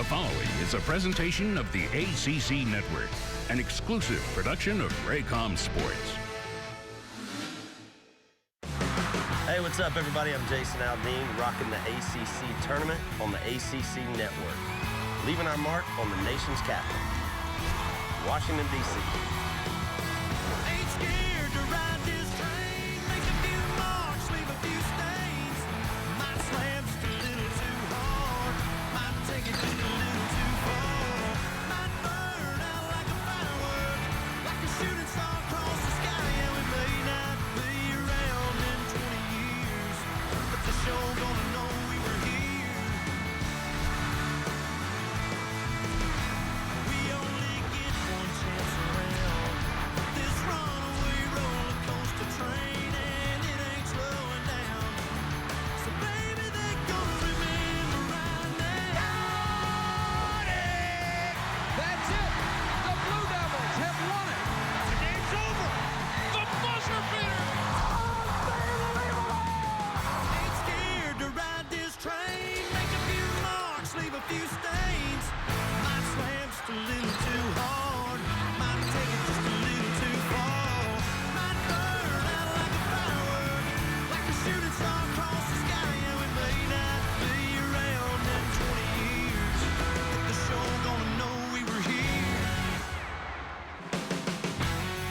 The following is a presentation of the ACC Network, an exclusive production of Raycom Sports. Hey, what's up, everybody? I'm Jason Aldean, rocking the ACC tournament on the ACC Network, leaving our mark on the nation's capital, Washington, D.C. Ain't scared to ride this train, make a few marks, leave a few stains. Might slam just a little too hard, might take it just a little too far. Might burn out like a firework, like a shooting star across the sky. And we may not be around in 20 years, but the show gonna know we were here. We only get one chance around this runaway roller coaster train, and it ain't slowing down. So baby, they gonna remember right now. Got it! That's it! The Blue Devils have won it! The game's over! The buzzer beater! Ain't scared to ride this train, make a few marks, leave a few stains. Might slam just a little too hard, might take it just a little too far. Might burn out like a firework, like a shooting star across the sky. And we may not be around in 20 years, but the show gonna know we were here.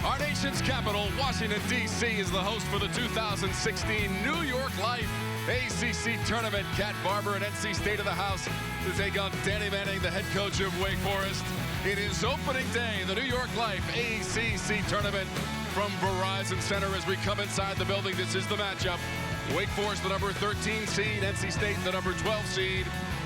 Our nation's capital, Washington, D.C., is the host for the 2016 New York Life ACC Tournament. Cat Barber and NC State of the house to take on Danny Manning, the head coach of Wake Forest. It is opening day, the New York Life ACC Tournament from Verizon Center. As we come inside the building, this is the matchup. Wake Forest, the number 13 seed, NC State, the number 12 seed.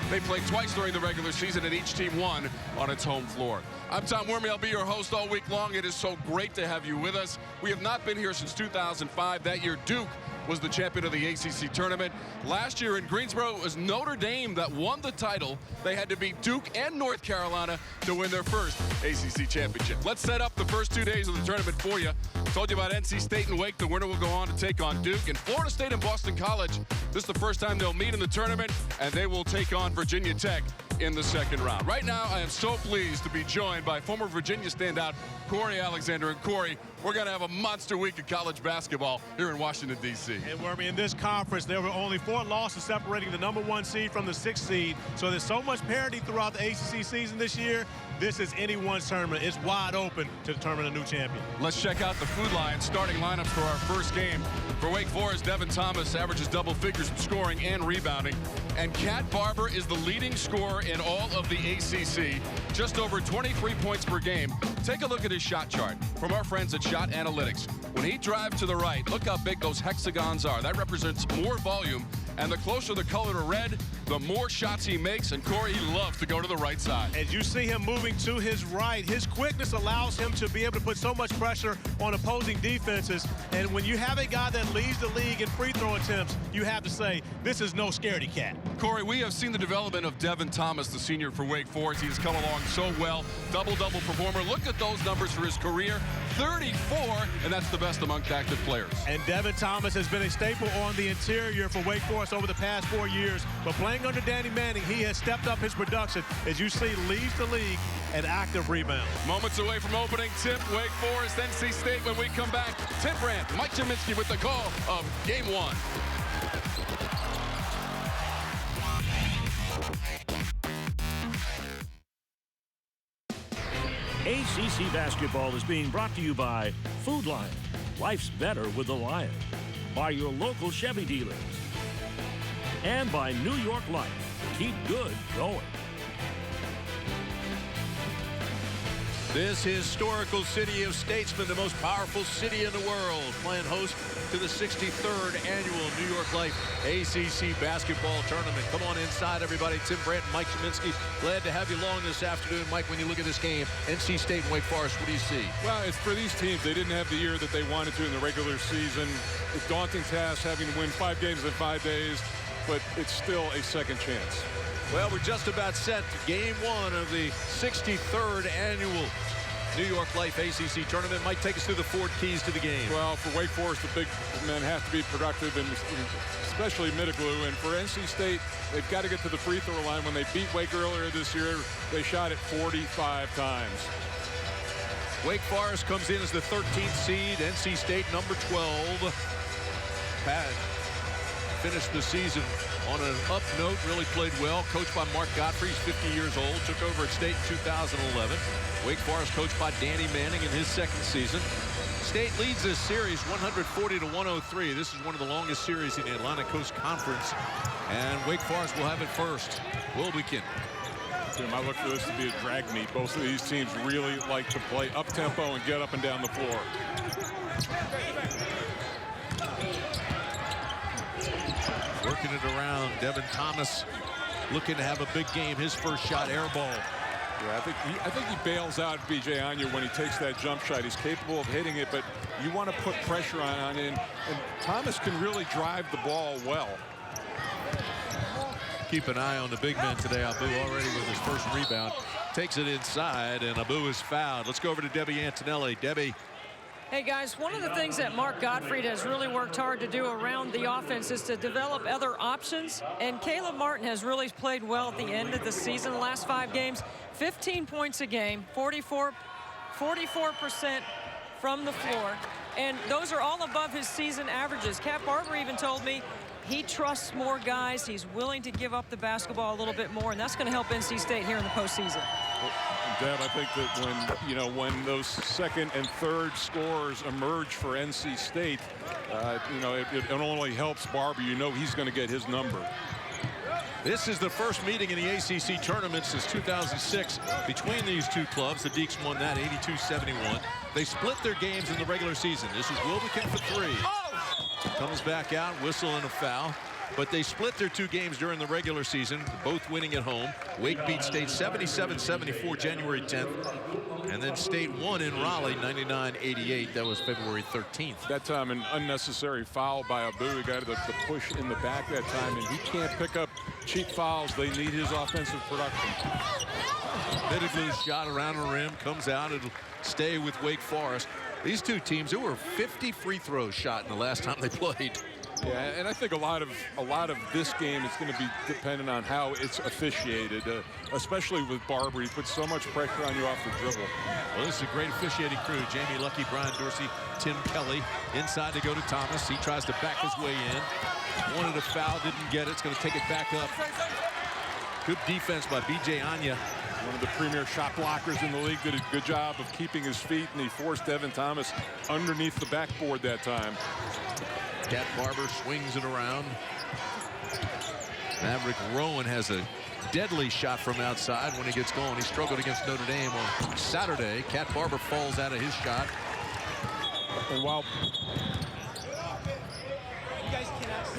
They played twice during the regular season, and each team won on its home floor. I'm Tom Wormy. I'll be your host all week long. It is so great to have you with us. We have not been here since 2005. That year, Duke was the champion of the ACC tournament. Last year in Greensboro, it was Notre Dame that won the title. They had to beat Duke and North Carolina to win their first ACC championship. Let's set up the first 2 days of the tournament for you. Told you about NC State and Wake. The winner will go on to take on Duke. And Florida State and Boston College, this is the first time they'll meet in the tournament, and they will take on Virginia Tech in the second round. Right now, I am so pleased to be joined by former Virginia standout Corey Alexander. And Corey, we're going to have a monster week of college basketball here in Washington, D.C. And Wormy, in this conference, there were only 4 losses separating the number 1 seed from the 6th seed. So there's so much parity throughout the ACC season this year. This is anyone's tournament. It's wide open to determine a new champion. Let's check out the Food Lion starting lineups for our first game. For Wake Forest, Devin Thomas averages double figures in scoring and rebounding. And Cat Barber is the leading scorer in all of the ACC, just over 23 points per game. Take a look at his shot chart from our friends at Shot Analytics. When he drives to the right, look how big those hexagons are. That represents more volume. And the closer the color to red, the more shots he makes. And Corey, he loves to go to the right side. As you see him moving to his right, his quickness allows him to be able to put so much pressure on opposing defenses. And when you have a guy that leads the league in free throw attempts, you have to say, this is no scaredy cat. Corey, we have seen the development of Devin Thomas, the senior for Wake Forest. He has come along so well. Double-double performer. Look at those numbers for his career. 34, and that's the best among active players. And Devin Thomas has been a staple on the interior for Wake Forest over the past 4 years. But playing under Danny Manning, he has stepped up his production. As you see, leads the league at active rebound. Moments away from opening tip, Wake Forest, NC State. When we come back, Tim Brandt, Mike Chiminski with the call of Game 1. ACC basketball is being brought to you by Food Lion. Life's better with the Lion. By your local Chevy dealers. And by New York Life. Keep good going. This historical city of statesmen, the most powerful city in the world, playing host to the 63rd annual New York Life ACC basketball tournament. Come on inside, everybody. Tim Brandt and Mike Chiminski, glad to have you along this afternoon. Mike, when you look at this game, NC State and Wake Forest, what do you see? Well, it's for these teams. They didn't have the year that they wanted to in the regular season. A daunting task having to win 5 games in 5 days, but it's still a second chance. Well, we're just about set to Game 1 of the 63rd annual New York Life ACC tournament. Might take us through the 4 keys to the game. Well, for Wake Forest, the big men have to be productive, and especially Middaglu. And for NC State, they've got to get to the free throw line. When they beat Wake earlier this year, they shot it 45 times. Wake Forest comes in as the 13th seed. NC State number 12. Pat finished the season on an up note, really played well. Coached by Mark Godfrey, he's 50 years old, took over at State in 2011. Wake Forest coached by Danny Manning in his second season. State leads this series 140-103. This is one of the longest series in the Atlantic Coast Conference, and Wake Forest will have it first. Wilbekin. Jim, I look for this to be a drag meet. Both of these teams really like to play up-tempo and get up and down the floor. Working it around, Devin Thomas looking to have a big game. His first shot, air ball. Yeah, I think he bails out B.J. Anya when he takes that jump shot. He's capable of hitting it, but you want to put pressure on it, and Thomas can really drive the ball well. Keep an eye on the big men today. Abu already with his first rebound. Takes it inside, and Abu is fouled. Let's go over to Debbie Antonelli. Debbie. Hey, guys, one of the things that Mark Gottfried has really worked hard to do around the offense is to develop other options. And Caleb Martin has really played well at the end of the season, the last 5 games. 15 points a game, 44% from the floor. And those are all above his season averages. Cat Barber even told me he trusts more guys. He's willing to give up the basketball a little bit more, and that's going to help NC State here in the postseason. Deb, I think that when those second and third scorers emerge for NC State, it only helps Barber. He's going to get his number. This is the first meeting in the ACC tournament since 2006 between these two clubs. The Deacons won that 82-71. They split their games in the regular season. This is Wilbekin for 3. Comes back out, whistle and a foul. But they split their 2 games during the regular season, both winning at home. Wake beat State 77-74 January 10th. And then State won in Raleigh 99-88. That was February 13th. That time an unnecessary foul by Abu. He got the push in the back that time, and he can't pick up cheap fouls. They need his offensive production. Middaglu's shot around the rim, comes out. It'll stay with Wake Forest. These two teams, there were 50 free throws shot in the last time they played. Yeah, and I think a lot of this game is going to be dependent on how it's officiated, especially with Barber. He puts so much pressure on you off the dribble. Well, this is a great officiating crew. Jamie Lucky, Brian Dorsey, Tim Kelly. Inside to go to Thomas. He tries to back his way in. Wanted a foul, didn't get it. It's going to take it back up. Good defense by B.J. Anya. One of the premier shot blockers in the league, did a good job of keeping his feet, and he forced Devin Thomas underneath the backboard that time. Cat Barber swings it around. Maverick Rowan has a deadly shot from outside when he gets going. He struggled against Notre Dame on Saturday. Cat Barber falls out of his shot. And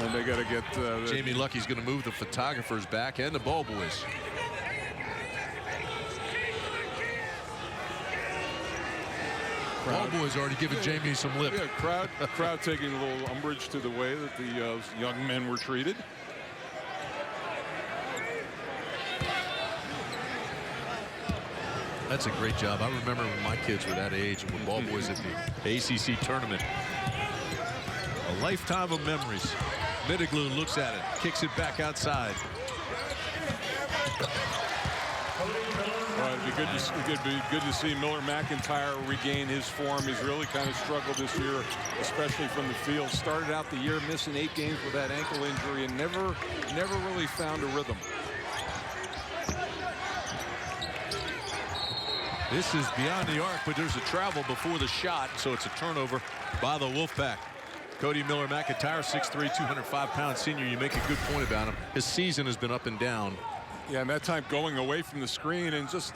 and they got to get Jamie Lucky's going to move the photographers back and the ball boys. Ball boys already giving Jamie some lip. Yeah, crowd taking a little umbrage to the way that the young men were treated. That's a great job. I remember when my kids were that age and were ball boys at the ACC tournament. A lifetime of memories. Middaglu looks at it, kicks it back outside. It'd be good to see Miller McIntyre regain his form. He's really kind of struggled this year, especially from the field. Started out the year missing 8 games with that ankle injury and never really found a rhythm. This is beyond the arc, but there's a travel before the shot, so it's a turnover by the Wolfpack. Cody Miller McIntyre, 6'3", 205-pound senior. You make a good point about him. His season has been up and down. Yeah, and that time going away from the screen and just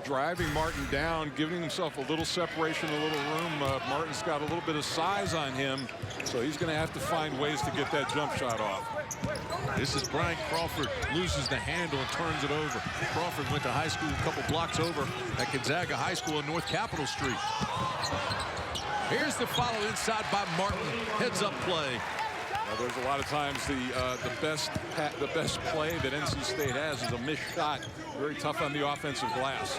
driving Martin down, giving himself a little separation, a little room. Martin's got a little bit of size on him, so he's going to have to find ways to get that jump shot off. This is Brian Crawford, loses the handle and turns it over. Crawford went to high school a couple blocks over at Gonzaga High School in North Capitol Street. Here's the follow inside by Martin. Heads up play. There's a lot of times the best play that NC State has is a missed shot. Very tough on the offensive glass.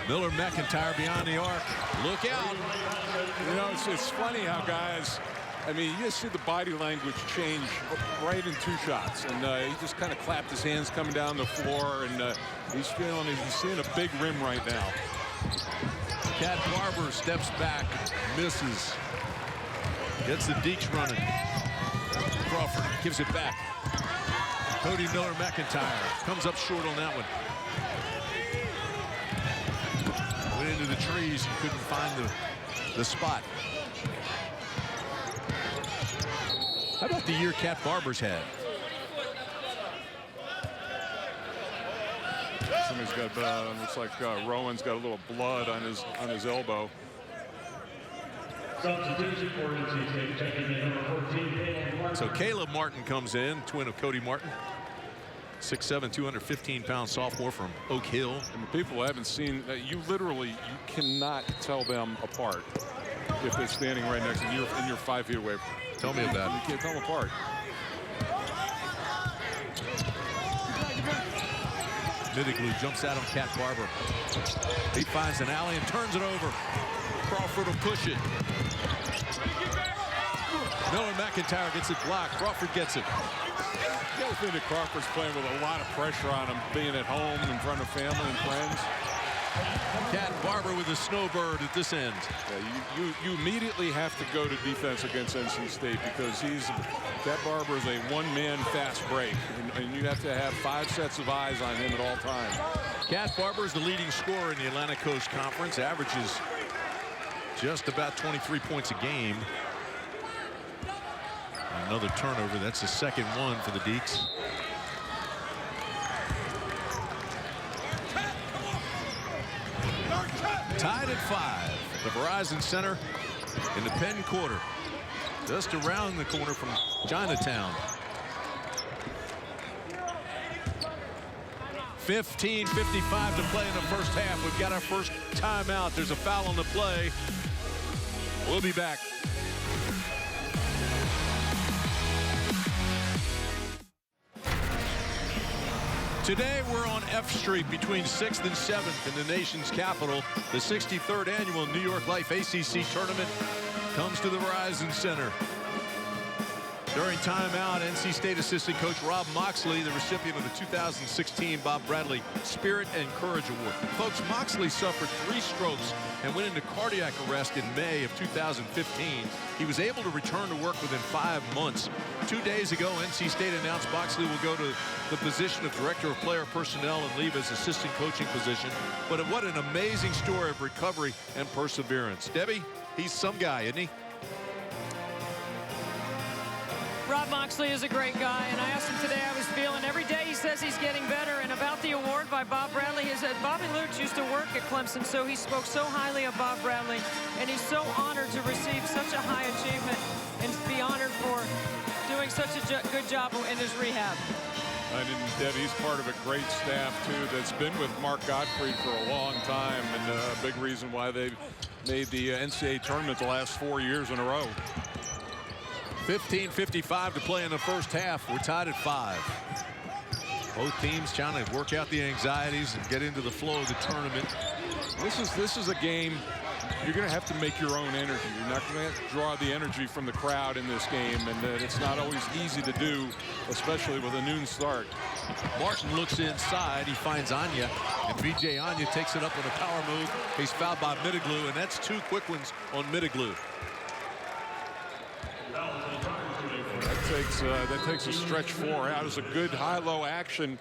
Miller McIntyre beyond the arc. Look out. You know, it's funny how guys, I mean, you just see the body language change right in 2 shots. And he just kind of clapped his hands coming down the floor. And he's seeing a big rim right now. Cat Barber steps back, misses. Gets the Deeks running. Crawford gives it back. Cody Miller McIntyre comes up short on that one. Went into the trees and couldn't find the spot. How about the year Cat Barber's had? Somebody's got, looks like Rowan's got a little blood on his elbow. So Caleb Martin comes in, twin of Cody Martin. 6'7", 215-pound sophomore from Oak Hill. And the people haven't seen, you cannot tell them apart if they're standing right next to you and you're 5 feet away. Tell me about it. You can't tell them apart. Middleglue jumps out on Cat Barber. He finds an alley and turns it over. Crawford will push it. Miller McIntyre gets it blocked. Crawford gets it. The other thing that Crawford's playing with a lot of pressure on him, being at home in front of family and friends. Cat Barber with a snowbird at this end. Yeah, you immediately have to go to defense against NC State because Cat Barber is a one-man fast break, and you have to have 5 sets of eyes on him at all times. Cat Barber is the leading scorer in the Atlantic Coast Conference, averages just about 23 points a game. Another turnover. That's the second one for the Deeks. Tied at 5. The Verizon Center in the Penn Quarter. Just around the corner from Chinatown. 15:55 to play in the first half. We've got our first timeout. There's a foul on the play. We'll be back. Today we're on F Street between 6th and 7th in the nation's capital. The 63rd annual New York Life ACC tournament comes to the Verizon Center. During timeout, NC State assistant coach Rob Moxley, the recipient of the 2016 Bob Bradley Spirit and Courage Award. Folks, Moxley suffered 3 strokes and went into cardiac arrest in May of 2015. He was able to return to work within 5 months. 2 days ago, NC State announced Moxley will go to the position of Director of Player Personnel and leave his assistant coaching position. But what an amazing story of recovery and perseverance. Debbie, he's some guy, isn't he? Rob Moxley is a great guy, and I asked him today how he was feeling. Every day he says he's getting better. And about the award by Bob Bradley, he said Bobby Lutz used to work at Clemson, so he spoke so highly of Bob Bradley, and he's so honored to receive such a high achievement and be honored for doing such a good job in his rehab. And Debbie's part of a great staff, too, that's been with Mark Gottfried for a long time, and a big reason why they've made the NCAA tournament the last 4 years in a row. 15:55 to play in the first half. We're tied at 5. Both teams trying to work out the anxieties and get into the flow of the tournament. This is a game you're going to have to make your own energy. You're not going to draw the energy from the crowd in this game, and it's not always easy to do, especially with a noon start. Martin looks inside. He finds Anya, and BJ Anya takes it up on a power move. He's fouled by Middleglue, and that's 2 quick ones on Middleglue. That takes a stretch 4 out. It's a good high-low action,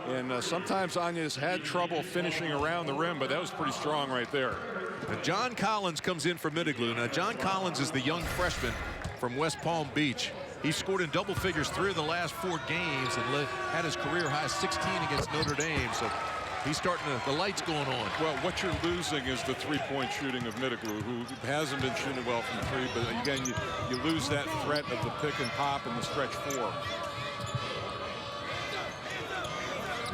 and sometimes Anya's had trouble finishing around the rim, but that was pretty strong right there. Now John Collins comes in for Middleglue. Now John Collins is the young freshman from West Palm Beach. He scored in double figures 3 of the last 4 games and had his career high 16 against Notre Dame. So he's starting the lights going on. Well, what you're losing is the 3-point shooting of Middleglue, who hasn't been shooting well from 3. But again, you lose that threat of the pick and pop in the stretch 4.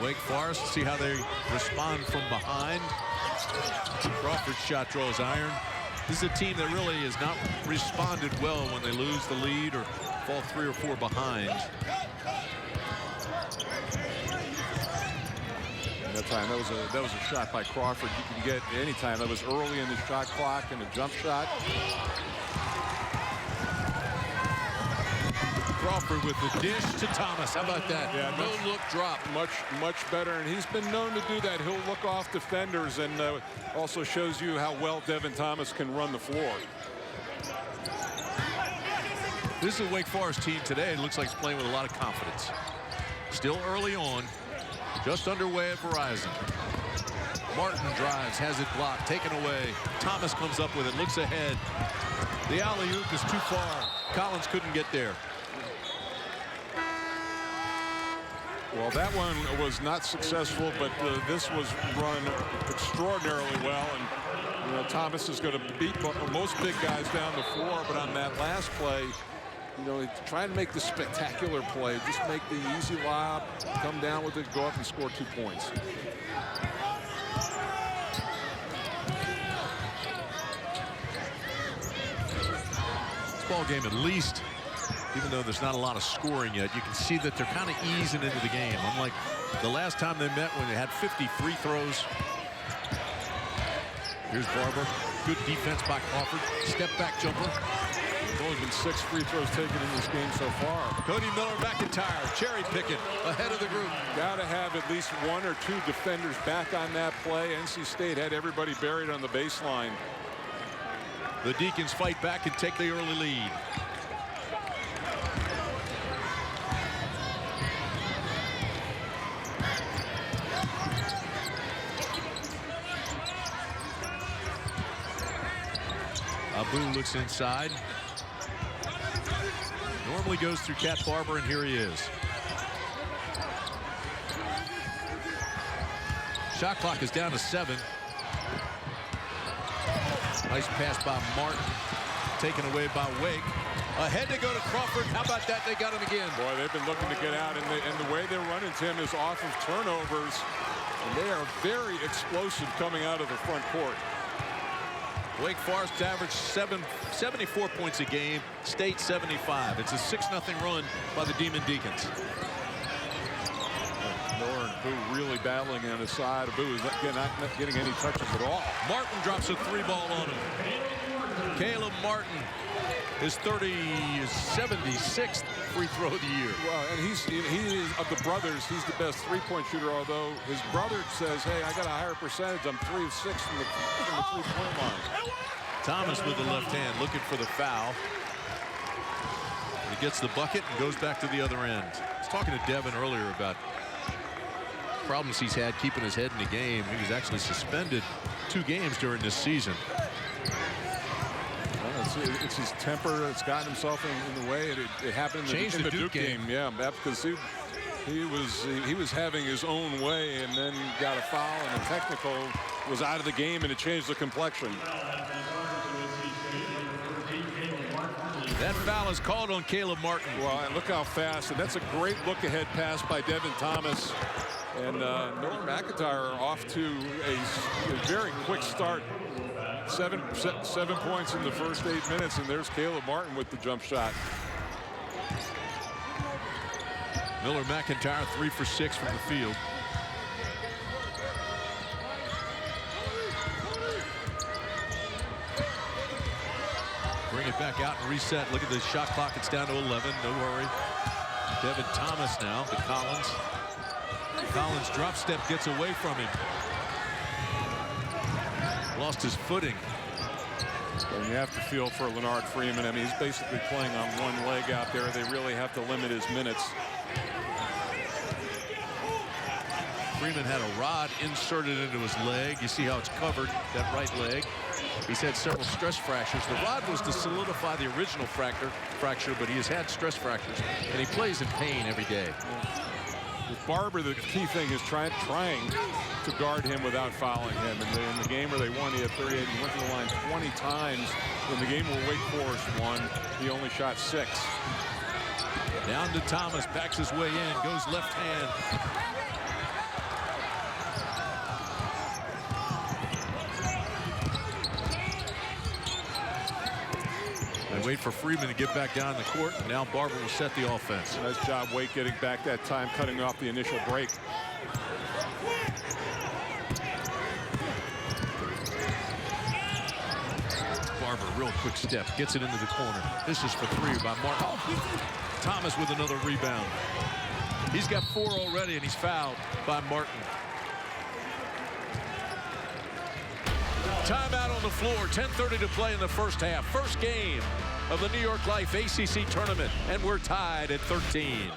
Wake Forest, see how they respond from behind. Crawford's shot draws iron. This is a team that really has not responded well when they lose the lead or fall 3 or 4 behind. that time. That was a shot by Crawford you can get any time. That was early in the shot clock and a jump shot. Crawford with the dish to Thomas. How about that? Yeah, no look drop. Much better, and he's been known to do that. He'll look off defenders, and also shows you how well Devin Thomas can run the floor. This is a Wake Forest team today. It looks like it's playing with a lot of confidence. Still early on, just underway at Verizon. Martin drives, has it blocked, taken away. Thomas comes up with it, looks ahead. The alley-oop is too far. Collins couldn't get there. Well, that one was not successful, but this was run extraordinarily well. And Thomas is going to beat most big guys down the floor, but on that last play, try and make the spectacular play. Just make the easy lob, come down with it, go up and score 2 points. This ball game, at least, even though there's not a lot of scoring yet, you can see that they're kind of easing into the game. Unlike the last time they met when they had 50 free throws. Here's Barber. Good defense by Crawford. Step back jumper. There's only been 6 free throws taken in this game so far. Cody Miller-McIntyre cherry picking ahead of the group. Got to have at least 1 or 2 defenders back on that play. NC State had everybody buried on the baseline. The Deacons fight back and take the early lead. Abu looks inside. Normally goes through Cat Barber, and here he is. Shot clock is down to 7. Nice pass by Martin. Taken away by Wake. Ahead to go to Crawford. How about that? They got him again. Boy, they've been looking to get out, and the way they're running, Tim, is off of turnovers. And they are very explosive coming out of the front court. Wake Forest averaged 74 points a game. State 75. It's a 6-0 run by the Demon Deacons. Miller and Abu really battling on his side. Abu is not getting any touches at all. Martin drops a 3-ball on him. Caleb Martin, his 76th free throw of the year. Well, and he is, of the brothers, he's the best three-point shooter, although his brother says, hey, I got a higher percentage. I'm 3 of 6 from the three-point line. Thomas with the left hand looking for the foul. He gets the bucket and goes back to the other end. I was talking to Devin earlier about problems he's had keeping his head in the game. He was actually suspended 2 games during this season. It's his temper that's gotten himself in the way. It happened in the Duke game. Yeah, because he was having his own way and then got a foul, and a technical was out of the game, and it changed the complexion. That foul is called on Caleb Martin. Well, and look how fast, and that's a great look-ahead pass by Devin Thomas. And Miller-McIntyre off to a very quick start. 7 points in the first 8 minutes, and there's Caleb Martin with the jump shot. Miller-McIntyre 3 for 6 from the field. Bring it back out and reset. Look at the shot clock. It's down to 11. No hurry. Devin Thomas now to Collins. Collins drop step gets away from him. Lost his footing. And you have to feel for Leonard Freeman. I mean, he's basically playing on one leg out there. They really have to limit his minutes. Freeman had a rod inserted into his leg. You see how it's covered, that right leg. He's had several stress fractures. The rod was to solidify the original fracture, but he has had stress fractures, and he plays in pain every day. With Barber, the key thing is trying to guard him without fouling him. In the game where they won, he had 38 and went to the line 20 times. In the game where Wake Forest won, he only shot 6. Down to Thomas, backs his way in, goes left hand. They wait for Freeman to get back down the court. Now Barber will set the offense. Nice job, Wake, getting back that time, cutting off the initial break. Barber, real quick step, gets it into the corner. This is for 3 by Martin. Thomas with another rebound. He's got 4 already, and he's fouled by Martin. Timeout on the floor. 10:30 to play in the first half. First game of the New York Life ACC tournament, and we're tied at 13.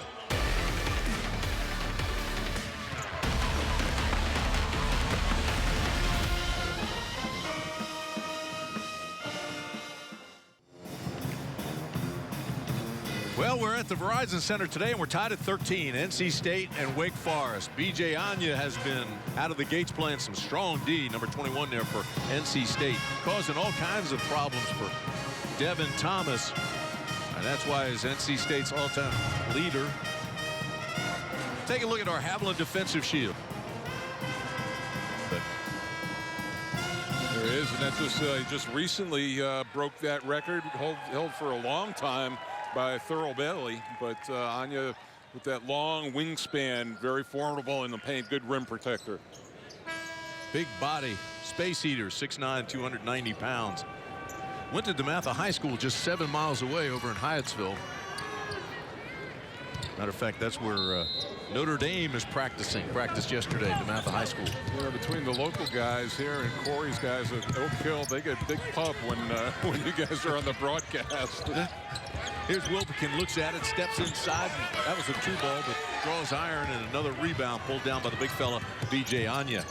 Well, we're at the Verizon Center today, and we're tied at 13. NC State and Wake Forest. B.J. Anya has been out of the gates playing some strong D, number 21 there for NC State, causing all kinds of problems for Devin Thomas. And that's why he's NC State's all-time leader. Take a look at our Haviland defensive shield. There is, and that just recently broke that record, held for a long time by Thurl Bailey, but Anya with that long wingspan, very formidable in the paint, good rim protector. Big body, space eater, 6'9", 290 pounds. Went to DeMatha High School just 7 miles away over in Hyattsville. Matter of fact, that's where Notre Dame is practiced yesterday, DeMatha High School. You know, between the local guys here and Corey's guys at Oak Hill, they get a big pub when you guys are on the broadcast. Here's Wolfpack, looks at it, steps inside. That was a 2-ball, but draws iron, and another rebound pulled down by the big fella, B.J. Anya.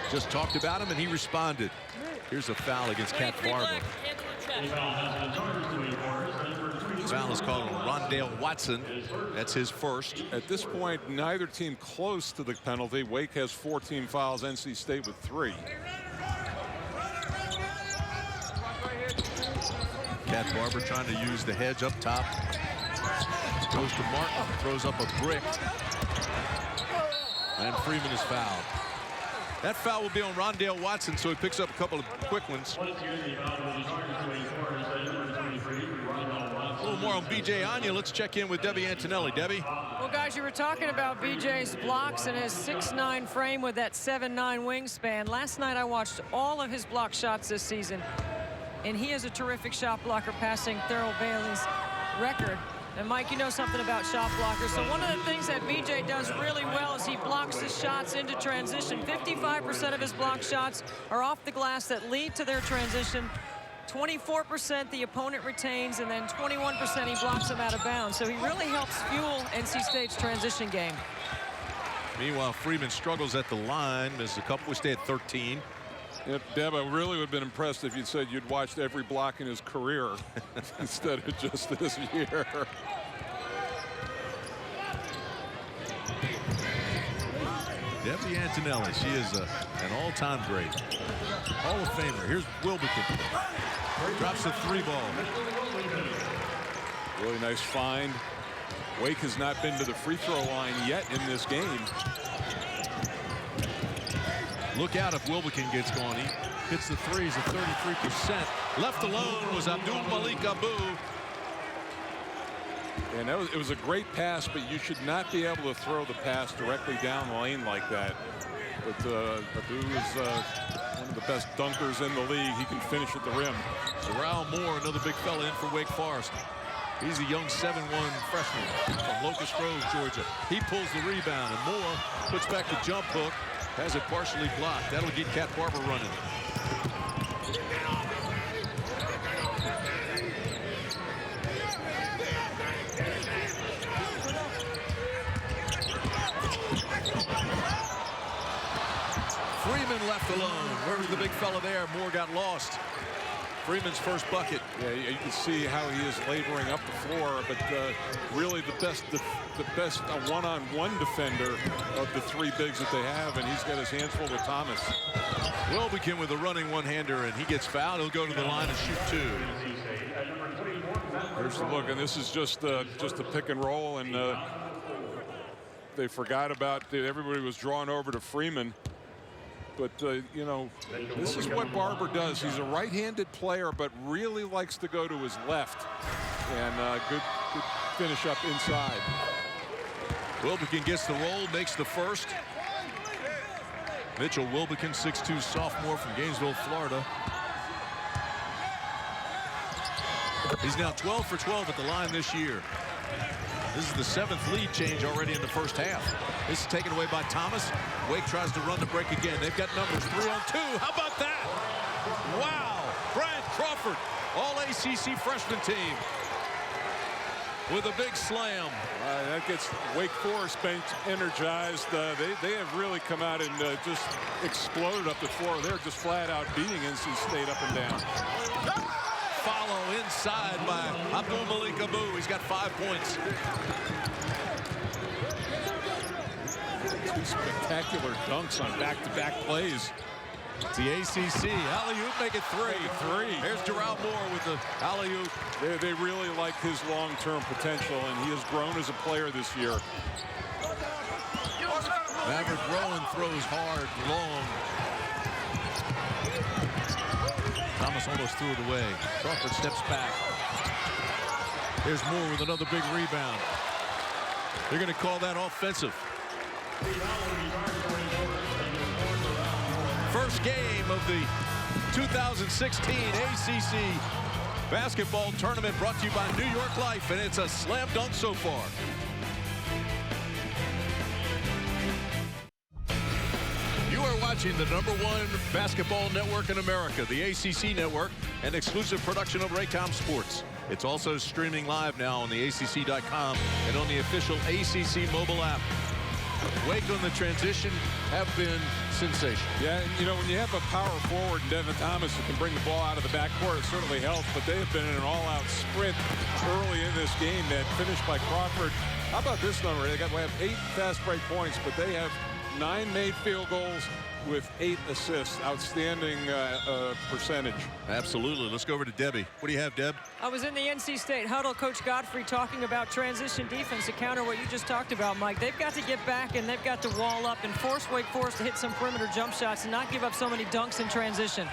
Just talked about him, and he responded. Here's a foul against Cat Barber. Foul is called on Rondale Watson. That's his first. At this point, neither team close to the penalty. Wake has 14 fouls, NC State with 3. Cat Barber trying to use the hedge up top. Goes to Martin, throws up a brick. And Freeman is fouled. That foul will be on Rondale Watson, so he picks up a couple of quick ones. A little more on B.J. Anya. Let's check in with Debbie Antonelli. Debbie? Well, guys, you were talking about B.J.'s blocks and his 6'9" frame with that 7'9" wingspan. Last night I watched all of his block shots this season, and he is a terrific shot blocker, passing Thurl Bailey's record. And Mike, you know something about shot blockers. So one of the things that BJ does really well is he blocks the shots into transition. 55% of his block shots are off the glass that lead to their transition. 24% the opponent retains, and then 21% he blocks them out of bounds. So he really helps fuel NC State's transition game. Meanwhile, Freeman struggles at the line as the couple would stay at 13. Yeah, Deb, I really would have been impressed if you'd said you'd watched every block in his career instead of just this year. Debbie Antonelli, she is an all-time great. Hall of Famer. Here's Wolfpack. Drops a 3-ball. Really nice find. Wake has not been to the free throw line yet in this game. Look out if Wolfpack gets going. He hits the threes at 33%. Left alone was Abdul Malik Abu. And it was a great pass, but you should not be able to throw the pass directly down the lane like that. But Abu is one of the best dunkers in the league. He can finish at the rim. Raul Moore, another big fella in for Wake Forest. He's a young 7'1" freshman from Locust Grove, Georgia. He pulls the rebound, and Moore puts back the jump hook. Has it partially blocked. That'll get Cat Barber running. Freeman left alone. Where was the big fella there? Moore got lost. Freeman's first bucket. Yeah, you can see how he is laboring up the floor, but really the best one-on-one defender of the 3 bigs that they have, and he's got his hands full with Thomas. Wolfpack with a running one-hander, and he gets fouled. He'll go to the line and shoot 2. Here's the look, and this is just a pick and roll, and they forgot about everybody was drawn over to Freeman. But, you know, this is what Barber does. He's a right-handed player, but really likes to go to his left. And good finish up inside. Wolfpack gets the roll, makes the first. Mitchell Wolfpack, 6'2" sophomore from Gainesville, Florida. He's now 12 for 12 at the line this year. This is the 7th lead change already in the first half. This is taken away by Thomas. Wake tries to run the break again. They've got numbers 3-on-2. How about that? Wow. Bryant Crawford, all ACC freshman team, with a big slam. That gets Wake Forest bench energized. They have really come out and just exploded up the floor. They're just flat out beating NC State up and down. Follow inside by Abdul Malik Abu. He's got 5 points. Two spectacular dunks on back-to-back plays. The ACC alley-oop, make it 3. Here's Jarrell Moore with the alley-oop. They really like his long-term potential, and he has grown as a player this year. Maverick Rowan throws hard, long. Thomas almost threw it away. Crawford steps back. Here's Moore with another big rebound. They're going to call that offensive. First game of the 2016 ACC basketball tournament brought to you by New York Life, and it's a slam dunk so far. You are watching the #1 basketball network in America, the ACC Network, an exclusive production of Raycom Sports. It's also streaming live now on the ACC.com and on the official ACC mobile app. Wake on the transition have been sensational. Yeah, and you know, when you have a power forward, Devin Thomas, who can bring the ball out of the backcourt, it certainly helps, but they have been in an all-out sprint early in this game that finished by Crawford. How about this number? They have 8 fast break points, but they have 9 made field goals with 8 assists. Outstanding percentage. Absolutely. Let's go over to Debbie. What do you have, Deb? I was in the NC State huddle, Coach Godfrey talking about transition defense to counter what you just talked about, Mike. They've got to get back and they've got to wall up and force Wake Forest to hit some perimeter jump shots and not give up so many dunks in transition.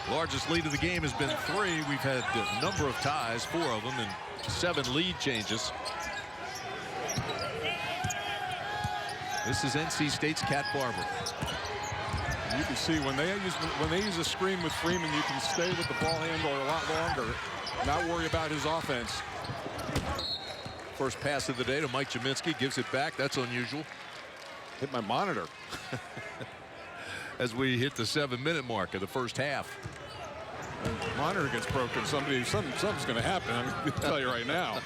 Largest lead of the game has been 3. We've had a number of ties, 4 of them, and 7 lead changes. This is NC State's Cat Barber. You can see when they use a screen with Freeman, you can stay with the ball handler a lot longer, not worry about his offense. First pass of the day to Mike Jaminski, gives it back. That's unusual. Hit my monitor. As we hit the 7-minute mark of the first half. When the monitor gets broken, something's going to happen. I'm going to tell you right now.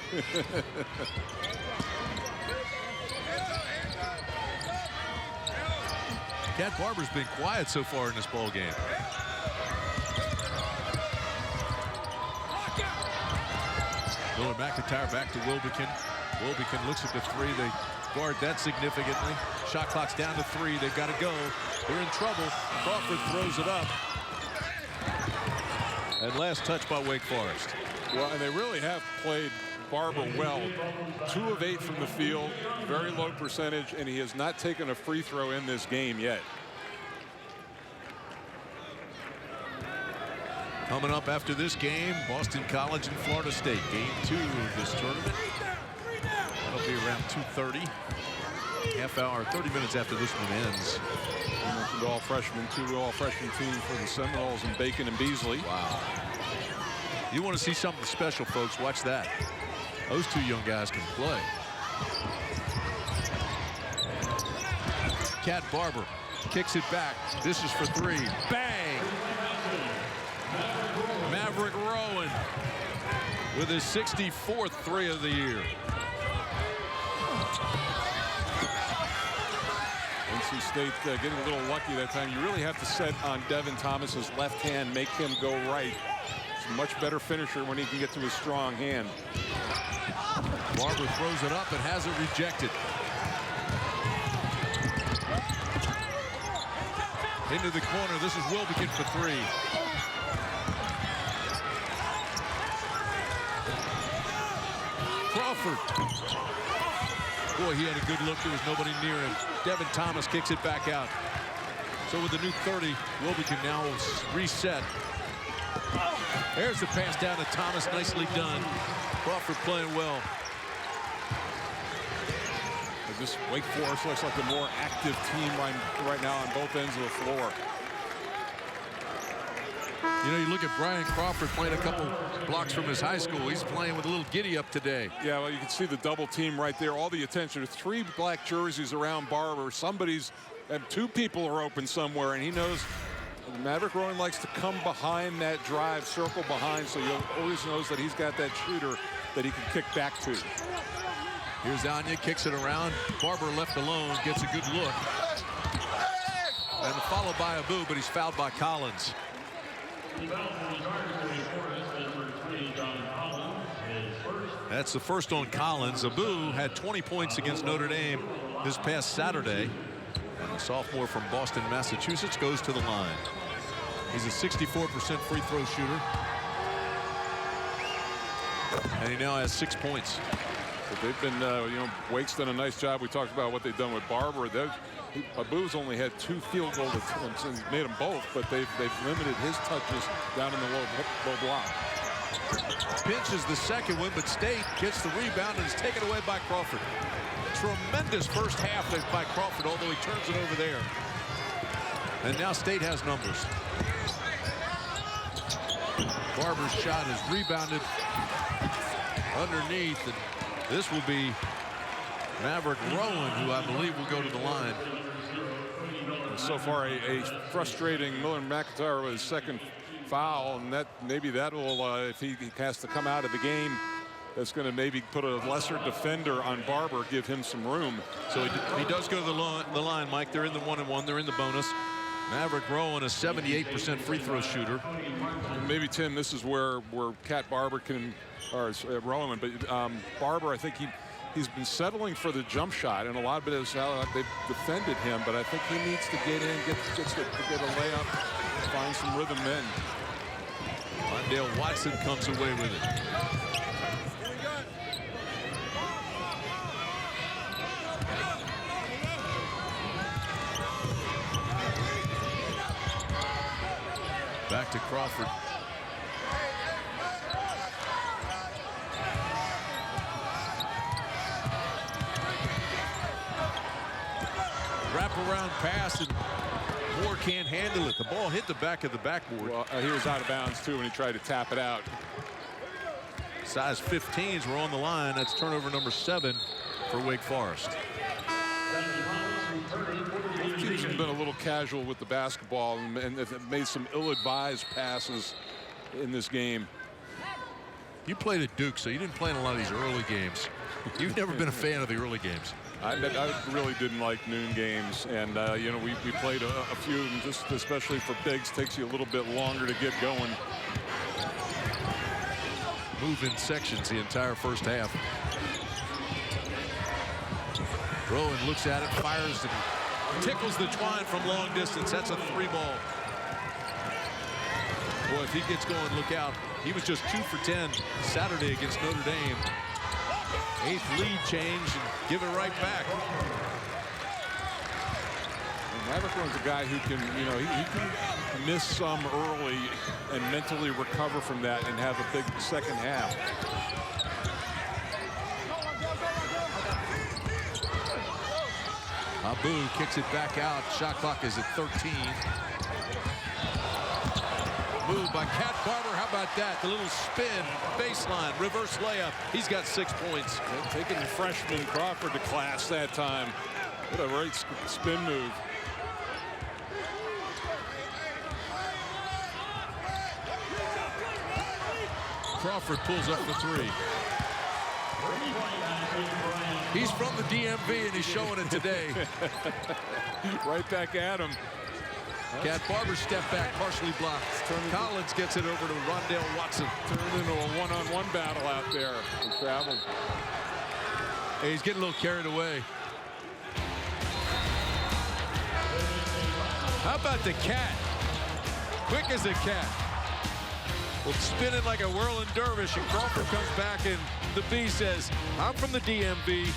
Cat Barber's been quiet so far in this ball game. Miller McIntyre back to Wilbekin. Wilbekin looks at the 3. They guard that significantly. Shot clock's down to 3. They've got to go. They're in trouble. Crawford throws it up. And last touch by Wake Forest. Well, and they really have played Barber well. 2 of 8 from the field, very low percentage, and he has not taken a free throw in this game yet. Coming up after this game, Boston College and Florida State. Game 2 of this tournament. That'll be around 2:30. Half hour, 30 minutes after this one ends. All freshmen, 2 all-freshman teams for the Seminoles and Bacon and Beasley. Wow. You want to see something special, folks, watch that. Those 2 young guys can play. Cat Barber kicks it back. This is for 3. Bang! Maverick Rowan with his 64th 3 of the year. NC State getting a little lucky that time. You really have to set on Devin Thomas's left hand, make him go right. He's a much better finisher when he can get to his strong hand. Barber throws it up and has it rejected. Into the corner. This is Wilbekin for 3. Crawford. Boy, he had a good look. There was nobody near him. Devin Thomas kicks it back out. So with the new 30, Wilbekin now reset. There's the pass down to Thomas. Nicely done. Crawford playing well. This Wake Forest looks like a more active team right now on both ends of the floor. You know, you look at Brian Crawford playing a couple blocks from his high school. He's playing with a little giddy up today. Yeah, well, you can see the double team right there. All the attention. 3 black jerseys around Barber. And 2 people are open somewhere, and he knows Maverick Rowan likes to come behind that drive, circle behind, so he always knows that he's got that shooter that he can kick back to. Here's Anya, kicks it around. Barber left alone, gets a good look. And followed by Abu, but he's fouled by Collins. That's the first on Collins. Abu had 20 points against Notre Dame this past Saturday. And the sophomore from Boston, Massachusetts, goes to the line. He's a 64% free throw shooter. And he now has 6 points. But they've been, you know, Wake's done a nice job. We talked about what they've done with Barber. Abu's only had 2 field goal attempts and made them both, but they've limited his touches down in the low block. Pinches the second one, but State gets the rebound and is taken away by Crawford. Tremendous first half by Crawford, although he turns it over there. And now State has numbers. Barber's shot is rebounded underneath, and this will be Maverick Rowan, who I believe will go to the line. So far, a frustrating Miller McIntyre with his second foul, and maybe that will, if he has to come out of the game, that's going to maybe put a lesser defender on Barber, give him some room. So he does go to the line, Mike. They're in the 1-and-1. They're in the bonus. Maverick Rowan, a 78% free throw shooter. Maybe, Tim, this is where Cat Barber can, or Rowan, but Barber, I think he's been settling for the jump shot, and a lot of it is how they've defended him, but I think he needs to get in, get a layup, find some rhythm then. Rondale Watson comes away with it. Back to Crawford. Wraparound pass, and Moore can't handle it. The ball hit the back of the backboard. Well, he was out of bounds, too, when he tried to tap it out. Size 15s were on the line. That's turnover number 7 for Wake Forest. Teams have been a little casual with the basketball and have made some ill-advised passes in this game. You played at Duke, so you didn't play in a lot of these early games. You've never been a fan of the early games. I really didn't like noon games, and you know, we played a few, and just especially for bigs, takes you a little bit longer to get going. Move in sections the entire first half. Rowan looks at it, fires, and tickles the twine from long distance. That's a 3-ball. Boy, if he gets going, look out. He was just 2 for 10 Saturday against Notre Dame. 8th lead change and give it right back. And Maverick Rowan's a guy who can, you know, he can miss some early and mentally recover from that and have a big second half. Abu kicks it back out. Shot clock is at 13. Move by Cat Barber. How about that? The little spin, baseline, reverse layup. He's got 6 points. Taking the freshman Crawford to class that time. What a great spin move. Crawford pulls up for 3. He's from the DMV, and he's showing it today. Right back at him. Cat Barber step back, partially blocked. Collins gets it over to Rondale Watson. Turned into a one-on-one battle out there. He traveled. Hey, he's getting a little carried away. How about the Cat? Quick as a cat. Well, spinning like a whirling dervish, and Crawford comes back, and the B says, I'm from the DMV.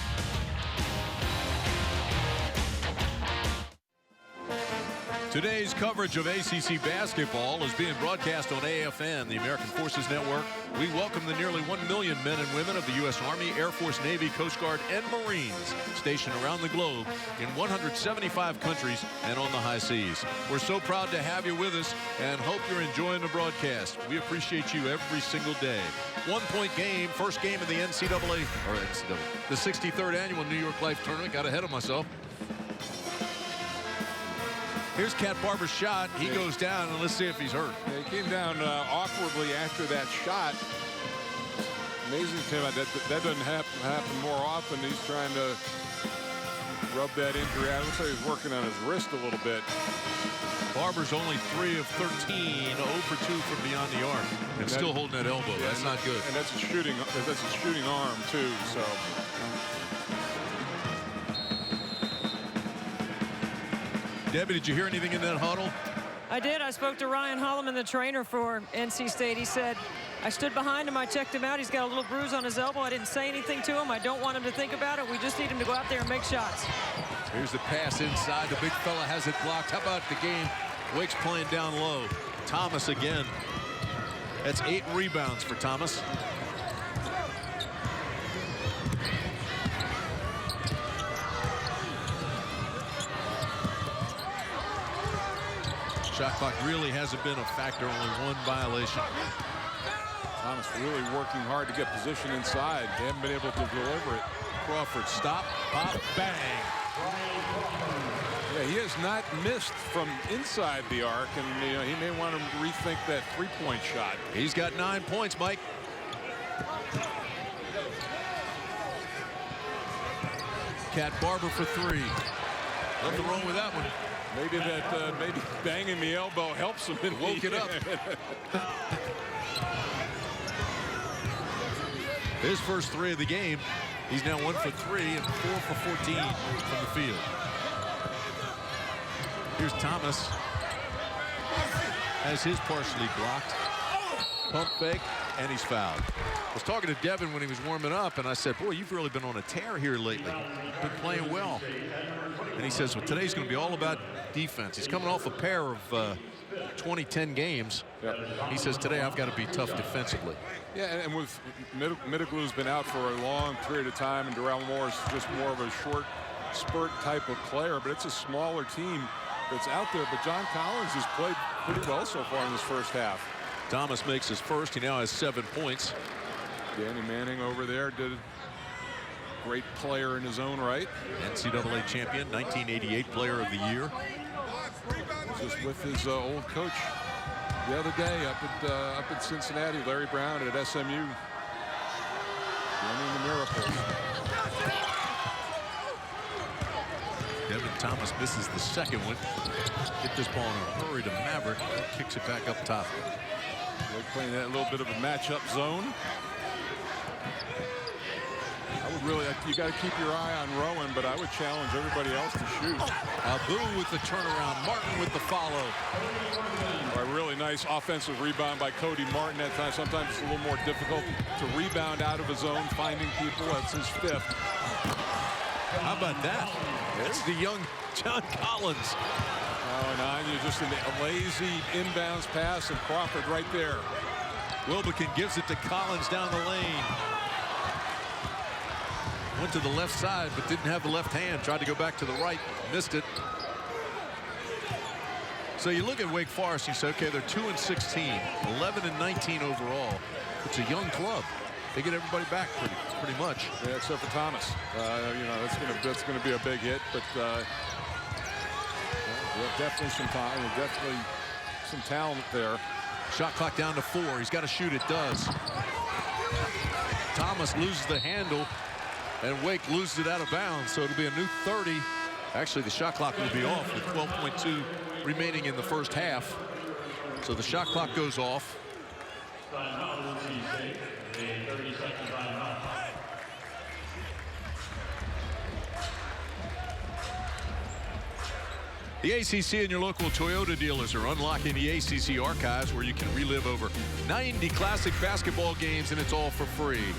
Today's coverage of ACC basketball is being broadcast on AFN, the American Forces Network. We welcome the nearly 1 million men and women of the U.S. Army, Air Force, Navy, Coast Guard, and Marines stationed around the globe in 175 countries and on the high seas. We're so proud to have you with us and hope you're enjoying the broadcast. We appreciate you every single day. 1-point game, first game of the the 63rd annual New York Life Tournament. Got ahead of myself. Here's Cat Barber's shot. He goes down, and let's see if he's hurt. Yeah, he came down awkwardly after that shot. Amazing to him. That doesn't happen more often. He's trying to rub that injury out. Looks like he's working on his wrist a little bit. Barber's only 3 of 13, 0 for 2 from beyond the arc, and still holding that elbow. Yeah, that's not good. And that's a shooting arm too. So. Debbie, did you hear anything in that huddle? I did. I spoke to Ryan Holloman, the trainer for NC State. He said, I stood behind him. I checked him out. He's got a little bruise on his elbow. I didn't say anything to him. I don't want him to think about it. We just need him to go out there and make shots. Here's the pass inside. The big fella has it blocked. How about the game? Wake's playing down low. Thomas again. That's 8 rebounds for Thomas. Shot clock really hasn't been a factor, only 1 violation. Thomas really working hard to get position inside. They haven't been able to deliver it. Crawford, stop, pop, bang. Yeah, he has not missed from inside the arc, and he may want to rethink that three-point shot. He's got 9 points, Mike. Cat Barber for 3. Nothing wrong with that one. Maybe banging the elbow helps him. Woke it up. His first 3 of the game. He's now 1 for 3 and 4 for 14 from the field. Here's Thomas. Has his partially blocked. Pump fake, and he's fouled. I was talking to Devin when he was warming up, and I said, boy, you've really been on a tear here lately. Been playing well. And he says, well, today's going to be all about defense. He's coming off a pair of 2010 games. Yep. He says, today I've got to be tough defensively. Yeah, and with Middleglu's been out for a long period of time, and Darrell Moore is just more of a short spurt type of player, but it's a smaller team that's out there. But John Collins has played pretty well so far in this first half. Thomas makes his first. He now has 7 points. Danny Manning over there did a great player in his own right. NCAA champion, 1988 player of the year. Just with his old coach the other day up at Cincinnati, Larry Brown at SMU. Running the miracles. Devin Thomas misses the second one. Get this ball in a hurry to Maverick. Kicks it back up top. They're playing that little bit of a matchup zone. I would really, you got to keep your eye on Rowan, but I would challenge everybody else to shoot. Abu with the turnaround. Martin with the follow. A really nice offensive rebound by Cody Martin that time. Sometimes it's a little more difficult to rebound out of his zone, finding people. That's his 5th. How about that? That's the young John Collins. Oh, and Anya just a lazy inbounds pass, and Crawford right there. Wilbekin gives it to Collins down the lane. Went to the left side, but didn't have the left hand. Tried to go back to the right, missed it. So you look at Wake Forest, you say, okay, they're 2 and 16, 11 and 19 overall. It's a young club. They get everybody back pretty much. Yeah, except for Thomas. That's gonna be a big hit, but definitely some time, definitely some talent there. Shot clock down to 4. He's got to shoot. It does. Thomas loses the handle, and Wake loses it out of bounds. So it'll be a new 30. Actually, the shot clock will be off with 12.2 remaining in the first half. So the shot clock goes off. The ACC and your local Toyota dealers are unlocking the ACC archives, where you can relive over 90 classic basketball games, and it's all for free.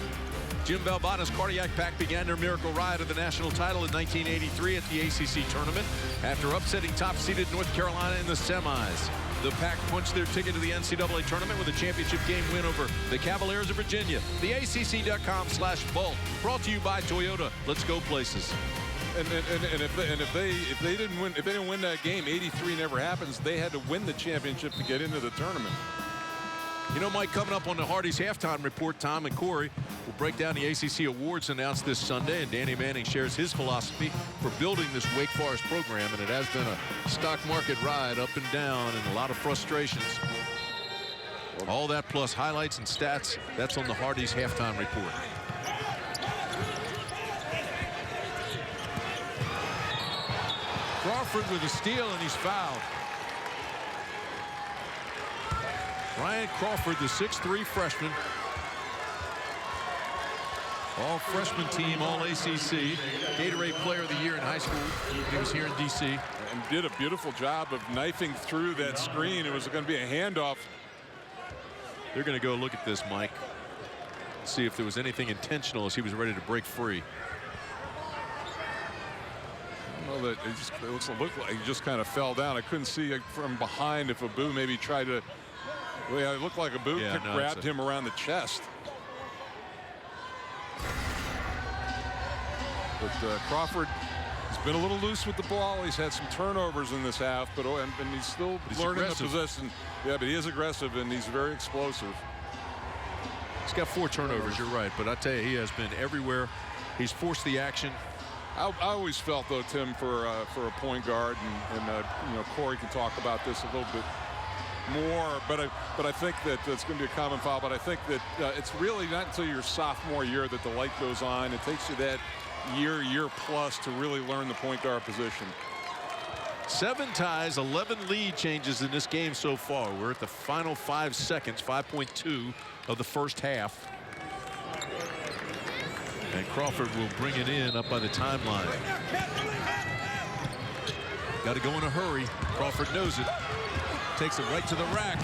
Jim Valvana's Cardiac Pack began their miracle ride of the national title in 1983 at the ACC tournament after upsetting top-seeded North Carolina in the semis. The Pack punched their ticket to the NCAA tournament with a championship game win over the Cavaliers of Virginia. The ACC.com/vault, brought to you by Toyota. Let's go places. And if they didn't win that game, 83 never happens. They had to win the championship to get into the tournament. You know, Mike, coming up on the Hardy's halftime report, Tom and Corey will break down the ACC awards announced this Sunday, and Danny Manning shares his philosophy for building this Wake Forest program, and it has been a stock market ride up and down and a lot of frustrations. All that plus highlights and stats, that's on the Hardy's halftime report. Crawford with a steal, and he's fouled. Ryan Crawford, the 6'3" freshman. All freshman team, all ACC. Gatorade Player of the Year in high school. He was here in D.C. And did a beautiful job of knifing through that screen. It was going to be a handoff. They're going to go look at this, Mike. See if there was anything intentional as he was ready to break free. Well, it looked like he just kind of fell down. I couldn't see from behind if Abu maybe tried to. Well, yeah, it looked like Abu grabbed him around the chest. But Crawford has been a little loose with the ball. He's had some turnovers in this half, but and he's still learning the possession. Yeah, but he is aggressive and he's very explosive. He's got 4 turnovers. You're right, but I tell you, he has been everywhere. He's forced the action. I always felt, though, Tim, for a point guard, and you know, Corey can talk about this a little bit more, but I think that it's going to be a common foul. But I think that it's really not until your sophomore year that the light goes on. It takes you that year plus to really learn the point guard position. 7 ties, 11 lead changes in this game so far. We're at the final 5 seconds, 5.2 of the first half. And Crawford will bring it in up by the timeline. Got to go in a hurry. Crawford knows it. Takes it right to the rack.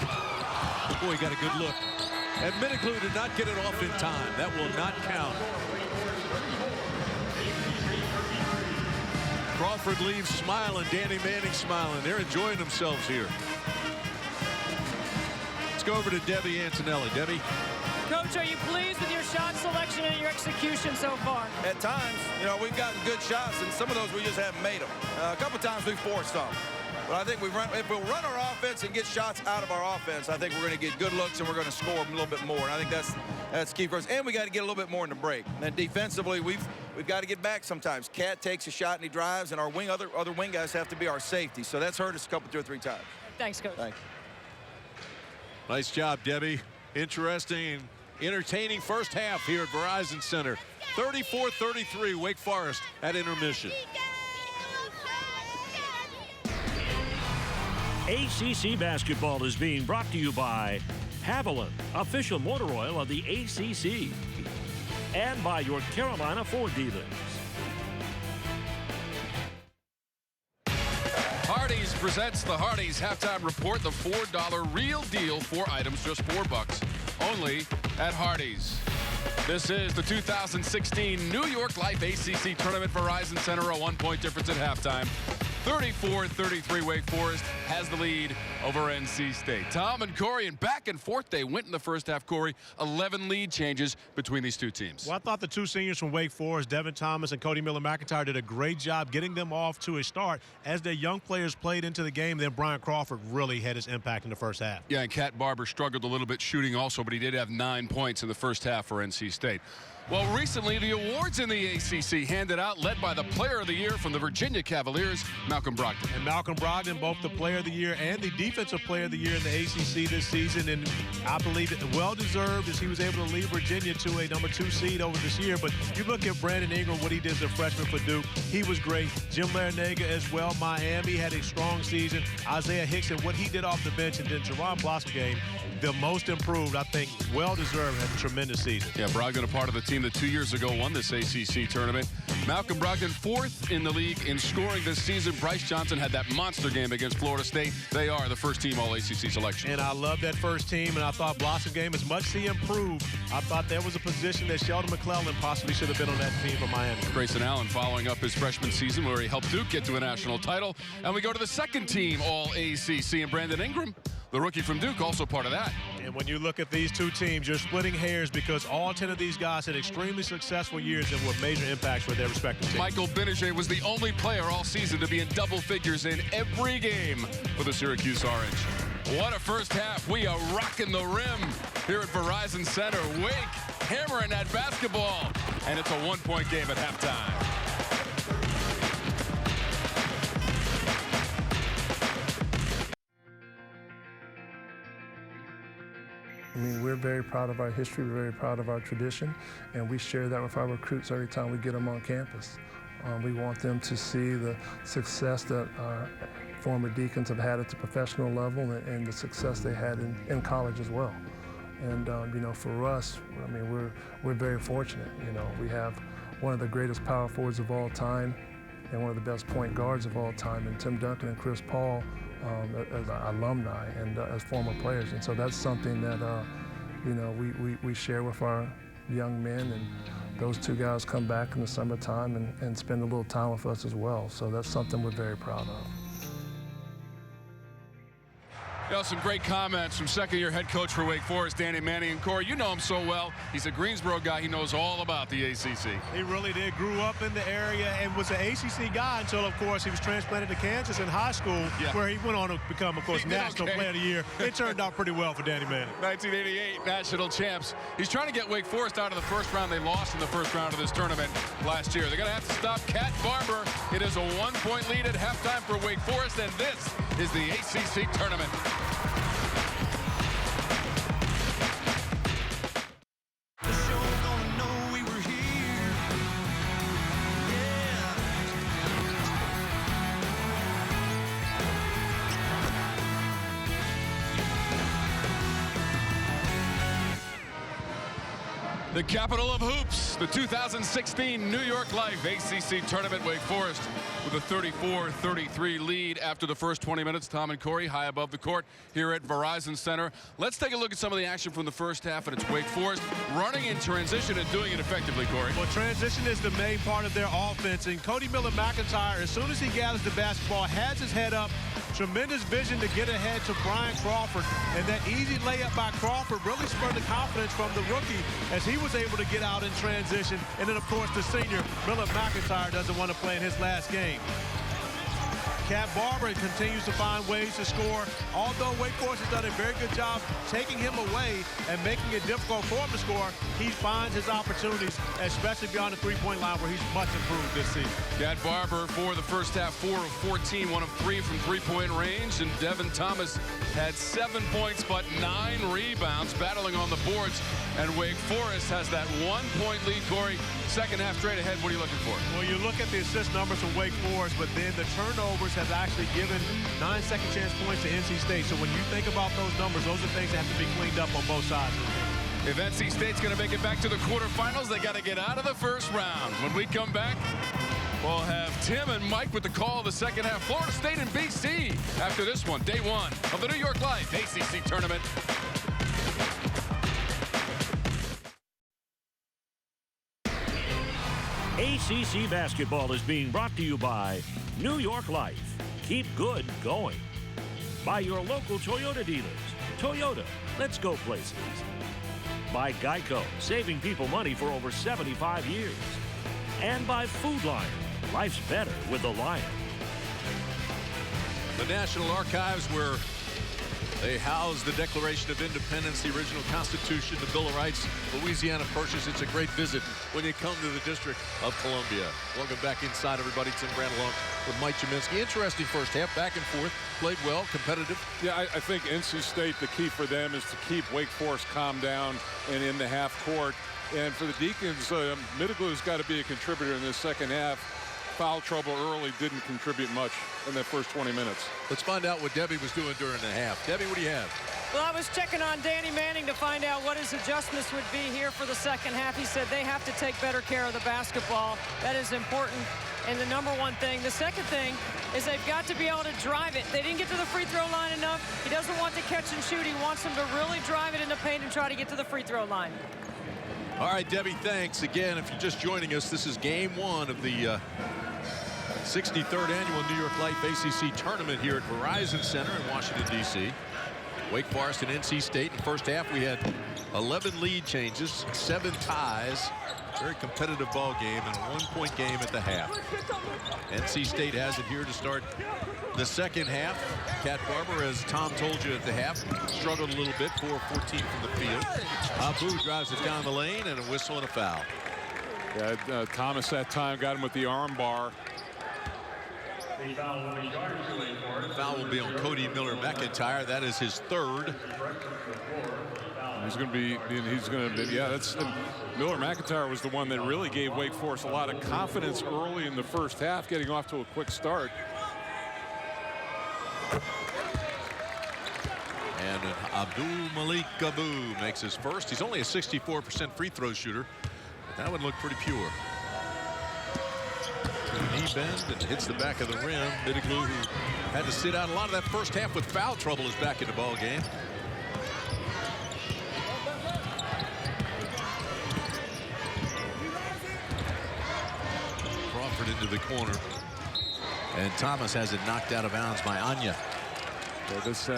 Boy, got a good look. And Miniclue did not get it off in time. That will not count. Crawford leaves smiling. Danny Manning smiling. They're enjoying themselves here. Let's go over to Debbie Antonelli. Debbie. Coach, are you pleased with your shot selection and your execution so far? At times, you know, we've gotten good shots, and some of those we just haven't made them. A couple times we've forced some. But I think if we'll run our offense and get shots out of our offense, I think we're going to get good looks and we're going to score a little bit more. And I think that's key for us. And we got to get a little bit more in the break. And defensively, we've got to get back sometimes. Cat takes a shot and he drives, and our other wing guys have to be our safety. So that's hurt us 2 or 3 times. Thanks, Coach. Thank you. Nice job, Debbie. Interesting and entertaining first half here at Verizon Center. 34-33, Wake Forest at intermission. ACC basketball is being brought to you by Haviland, official motor oil of the ACC, and by your Carolina Ford dealers. Hardee's presents the Hardee's halftime report, the $4 real deal, 4 items, just $4. Only at Hardee's. This is the 2016 New York Life ACC Tournament. Verizon Center, a 1-point difference at halftime. 34-33, Wake Forest has the lead over NC State. Tom and Corey, and back and forth they went in the first half. Corey, 11 lead changes between these two teams. Well, I thought the 2 seniors from Wake Forest, Devin Thomas and Cody Miller-McIntyre, did a great job getting them off to a start. As their young players played into the game, then Brian Crawford really had his impact in the first half. Yeah, and Cat Barber struggled a little bit shooting also, but he did have 9 points in the first half for NC State. Well, recently, the awards in the ACC handed out, led by the Player of the Year from the Virginia Cavaliers, Malcolm Brogdon. And Malcolm Brogdon, both the Player of the Year and the Defensive Player of the Year in the ACC this season. And I believe it well-deserved as he was able to lead Virginia to a number 2 seed over this year. But you look at Brandon Ingram, what he did as a freshman for Duke. He was great. Jim Larinaga as well. Miami had a strong season. Isaiah Hickson, what he did off the bench. And then Jerron Blossomgame, the most improved, I think, well-deserved, had a tremendous season. Yeah, Brogdon, a part of the team that 2 years ago won this ACC tournament. Malcolm Brogdon, 4th in the league in scoring this season. Bryce Johnson had that monster game against Florida State. They are the first-team All-ACC selection. And I love that first team, and I thought Blossom game, as much as he improved, I thought there was a position that Sheldon McClellan possibly should have been on that team for Miami. Grayson Allen following up his freshman season where he helped Duke get to a national title. And we go to the second-team All-ACC, and Brandon Ingram, the rookie from Duke, also part of that. And when you look at these two teams, you're splitting hairs because all 10 of these guys had extremely successful years and were major impacts for their respective teams. Michael Benedict was the only player all season to be in double figures in every game for the Syracuse Orange. What a first half. We are rocking the rim here at Verizon Center. Wake hammering that basketball. And it's a one-point game at halftime. I mean, we're very proud of our history, we're very proud of our tradition, and we share that with our recruits every time we get them on campus. We want them to see the success that our former Deacons have had at the professional level and the success they had in college as well. And, you know, for us, I mean, we're very fortunate. You know, we have one of the greatest power forwards of all time and one of the best point guards of all time, and Tim Duncan and Chris Paul, as alumni and as former players. And so that's something that, you know, we share with our young men, and those two guys come back in the summertime and spend a little time with us as well. So that's something we're very proud of. You know, some great comments from second-year head coach for Wake Forest, Danny Manning. And Corey, you know him so well. He's a Greensboro guy. He knows all about the ACC. He really did. Grew up in the area and was an ACC guy until, of course, he was transplanted to Kansas in high school, where he went on to become, of course, National Player of the Year. It turned out pretty well for Danny Manning. 1988 national champs. He's trying to get Wake Forest out of the first round. They lost in the first round of this tournament last year. They're going to have to stop Cat Barber. It is a one-point lead at halftime for Wake Forest, and this is the ACC tournament. The capital of hoops, the 2016 New York Life ACC Tournament. Wake Forest with a 34-33 lead after the first 20 minutes. Tom and Corey high above the court here at Verizon Center. Let's take a look at some of the action from the first half, and it's Wake Forest running in transition and doing it effectively, Corey. Well, transition is the main part of their offense, and Cody Miller-McIntyre, as soon as he gathers the basketball, has his head up. Tremendous vision to get ahead to Brian Crawford, and that easy layup by Crawford really spurred the confidence from the rookie as he was able to get out in transition. And then, of course, the senior, Miller-McIntyre, doesn't want to play in his last game. Cat Barber continues to find ways to score, although Wake Forest has done a very good job taking him away and making it difficult for him to score. He finds his opportunities, especially beyond the three-point line, where he's much improved this season. Cat Barber for the first half, 4 of 14, 1 of 3 from three-point range, and Devin Thomas had 7 points but 9 rebounds, battling on the boards, and Wake Forest has that 1-point lead. Corey, second half straight ahead, what are you looking for? Well, you look at the assist numbers from Wake Forest, but then the turnovers have actually given 9 second chance points to NC State. So when you think about those numbers, those are things that have to be cleaned up on both sides of the game. If NC State's going to make it back to the quarterfinals, they got to get out of the first round. When we come back, we'll have Tim and Mike with the call of the second half. Florida State and BC after this one, day one of the New York Life ACC Tournament. ACC basketball is being brought to you by New York Life. Keep good going. By your local Toyota dealers. Toyota, let's go places. By Geico, saving people money for over 75 years. And by Food Lion, life's better with the Lion. The National Archives, where they house the Declaration of Independence, the original Constitution, the Bill of Rights, Louisiana Purchase. It's a great visit when you come to the District of Columbia. Welcome back inside, everybody. Tim Brand along with Mike Jaminski. Interesting first half, back and forth, played well, competitive. Yeah, I think NC State, the key for them is to keep Wake Forest calm down and in the half court. And for the Deacons, Middleglue's got to be a contributor in this second half. Foul trouble early didn't contribute much in that first 20 minutes. Let's find out what Debbie was doing during the half. Debbie, what do you have? Well, I was checking on Danny Manning to find out what his adjustments would be here for the second half. He said they have to take better care of the basketball. That is important. And the number one thing. The second thing is they've got to be able to drive it. They didn't get to the free throw line enough. He doesn't want to catch and shoot. He wants them to really drive it in the paint and try to get to the free throw line. All right, Debbie, thanks. Again, if you're just joining us, this is game one of the 63rd annual New York Life ACC tournament here at Verizon Center in Washington, D.C. Wake Forest and NC State. In the first half, we had 11 lead changes, 7 ties. Very competitive ball game and a one-point game at the half. NC State has it here to start the second half. Cat Barber, as Tom told you at the half, struggled a little bit, 4 of 14 from the field. Abu drives it down the lane and a whistle and a foul. Yeah, Thomas that time got him with the arm bar. Foul will be on Cody Miller-McIntyre. That is his third. He's going to be, yeah, that's Miller-McIntyre was the one that really gave Wake Forest a lot of confidence early in the first half, getting off to a quick start. And Abdul Malik Abu makes his first. He's only a 64% free throw shooter, but that one looked pretty pure. Knee bend and hits the back of the rim. Bidiglu, who had to sit out a lot of that first half with foul trouble, is back in the ball game. Crawford into the corner, and Thomas has it knocked out of bounds by Anya. So this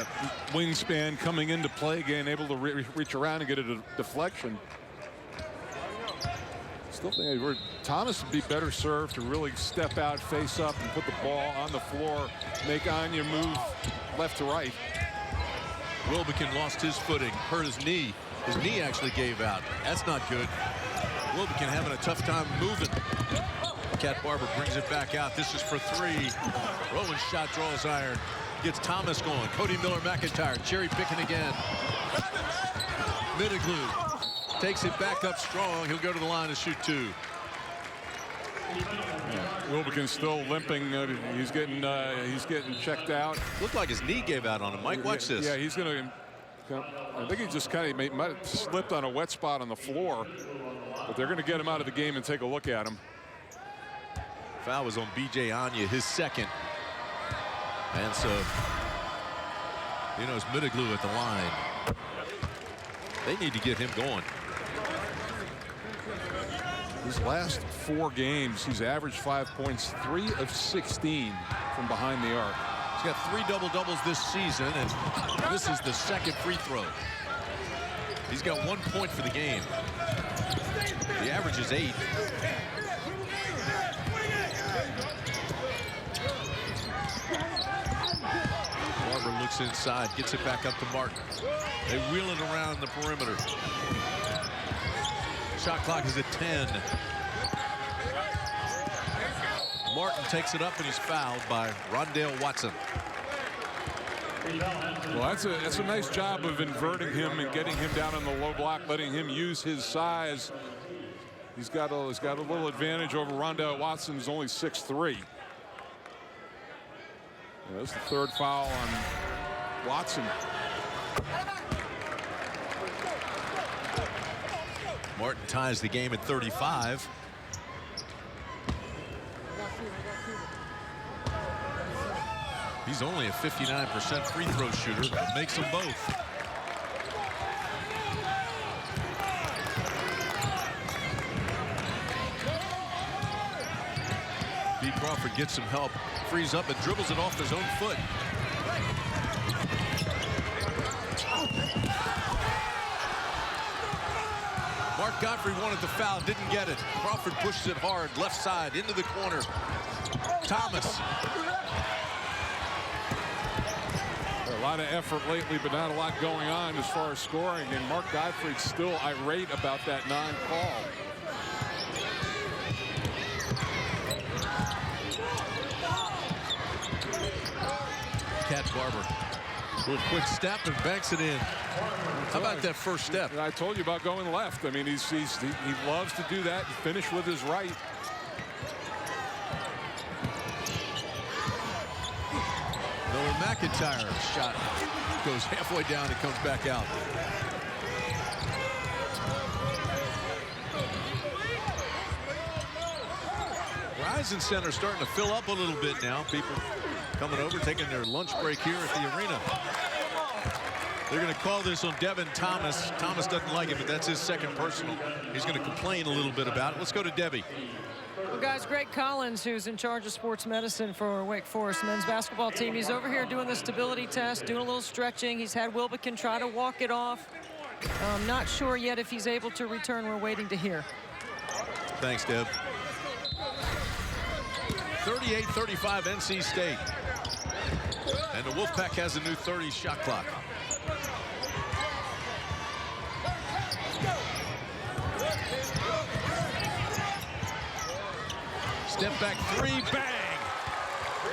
wingspan coming into play again, able to reach around and get a deflection. Still think Thomas would be better served to really step out, face up, and put the ball on the floor, make Anya move left to right. Wilbekin lost his footing, hurt his knee. His knee actually gave out. That's not good. Wilbekin having a tough time moving. Cat Barber brings it back out. This is for three. Rowan's shot draws iron. Gets Thomas going. Cody Miller-McIntyre cherry picking again. Bidiglu takes it back up strong. He'll go to the line to shoot two. Wilbekin's still limping. He's getting checked out. Looked like his knee gave out on him. Mike, watch this. Yeah, he's going to. I think he just kind of might have slipped on a wet spot on the floor, but they're going to get him out of the game and take a look at him. Foul was on B.J. Anya, his second. And so, it's Bidiglu at the line. They need to get him going. His last 4 games, he's averaged 5 points, 3 of 16 from behind the arc. He's got 3 double-doubles this season, and this is the second free throw. He's got 1 point for the game. The average is 8. Barber looks inside, gets it back up to Martin. They wheel it around the perimeter. Shot clock is at 10. Martin takes it up and he's fouled by Rondale Watson. Well, that's a nice job of inverting him and getting him down on the low block, letting him use his size. He's got a little advantage over Rondale Watson, who's only 6'3". That's the third foul on Watson. Martin ties the game at 35. He's only a 59% free throw shooter, but makes them both. B. Crawford gets some help, frees up and dribbles it off his own foot. Mark Godfrey wanted the foul, didn't get it. Crawford pushes it hard, left side, into the corner. Thomas. A lot of effort lately, but not a lot going on as far as scoring. And Mark Godfrey's still irate about that non-call. Cat Barber. A little quick step and banks it in. How about that first step? I told you about going left. I mean, he loves to do that and finish with his right. Miller McIntyre's shot goes halfway down and comes back out. Verizon Center starting to fill up a little bit now. People coming over, taking their lunch break here at the arena. They're going to call this on Devin Thomas. Thomas doesn't like it, but that's his second personal. He's going to complain a little bit about it. Let's go to Debbie. Well, guys, Greg Collins, who's in charge of sports medicine for Wake Forest men's basketball team, he's over here doing the stability test, doing a little stretching. He's had Wilbekin try to walk it off. Not sure yet if he's able to return. We're waiting to hear. Thanks, Deb. 38-35 NC State. And the Wolfpack has a new 30 shot clock. Step back three, bang!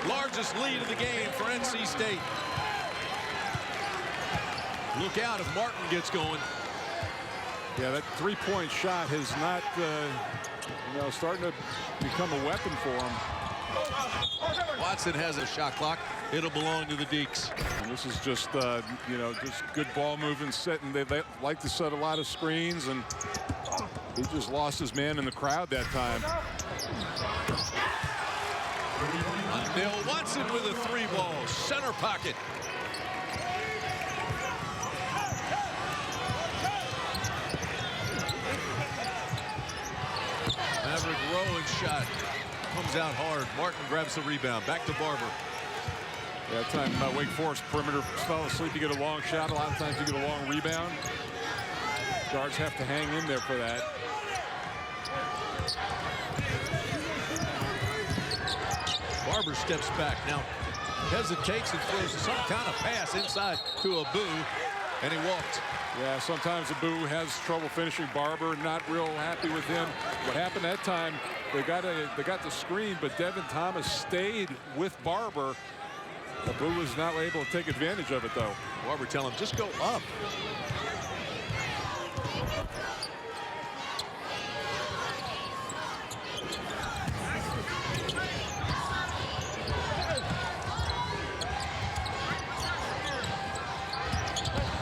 Largest lead of the game for NC State. Look out if Martin gets going. Yeah, that three-point shot has not, starting to become a weapon for him. Watson has a shot clock. It'll belong to the Deacons. And this is just, just good ball movement, setting. They like to set a lot of screens, and he just lost his man in the crowd that time. Dale Watson with a three ball, center pocket. Maverick Rowan's shot comes out hard. Martin grabs the rebound. Back to Barber. That time Wake Forest perimeter fell asleep. You get a long shot. A lot of times you get a long rebound. Guards have to hang in there for that. Barber steps back now, hesitates and throws some kind of pass inside to Abu, and he walked. Yeah, sometimes Abu has trouble finishing Barber. Not real happy with him. What happened that time? They got the screen, but Devin Thomas stayed with Barber. Abu was not able to take advantage of it, though. Barber telling him, just go up.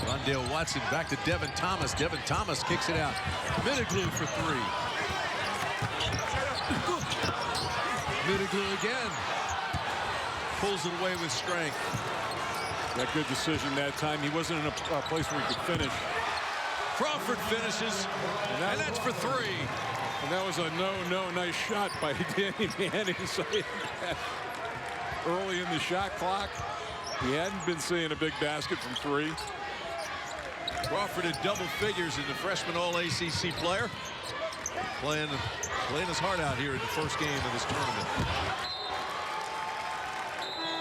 Rondale Watson back to Devin Thomas. Devin Thomas kicks it out. Middleglue for three. Middleglue again. Pulls it away with strength. That good decision that time. He wasn't in a place where he could finish. Crawford finishes, and that's for three. And that was a nice shot by Danny Manning. Early in the shot clock. He hadn't been seeing a big basket from three. Crawford in double figures as the freshman All-ACC player. Playing his heart out here in the first game of this tournament.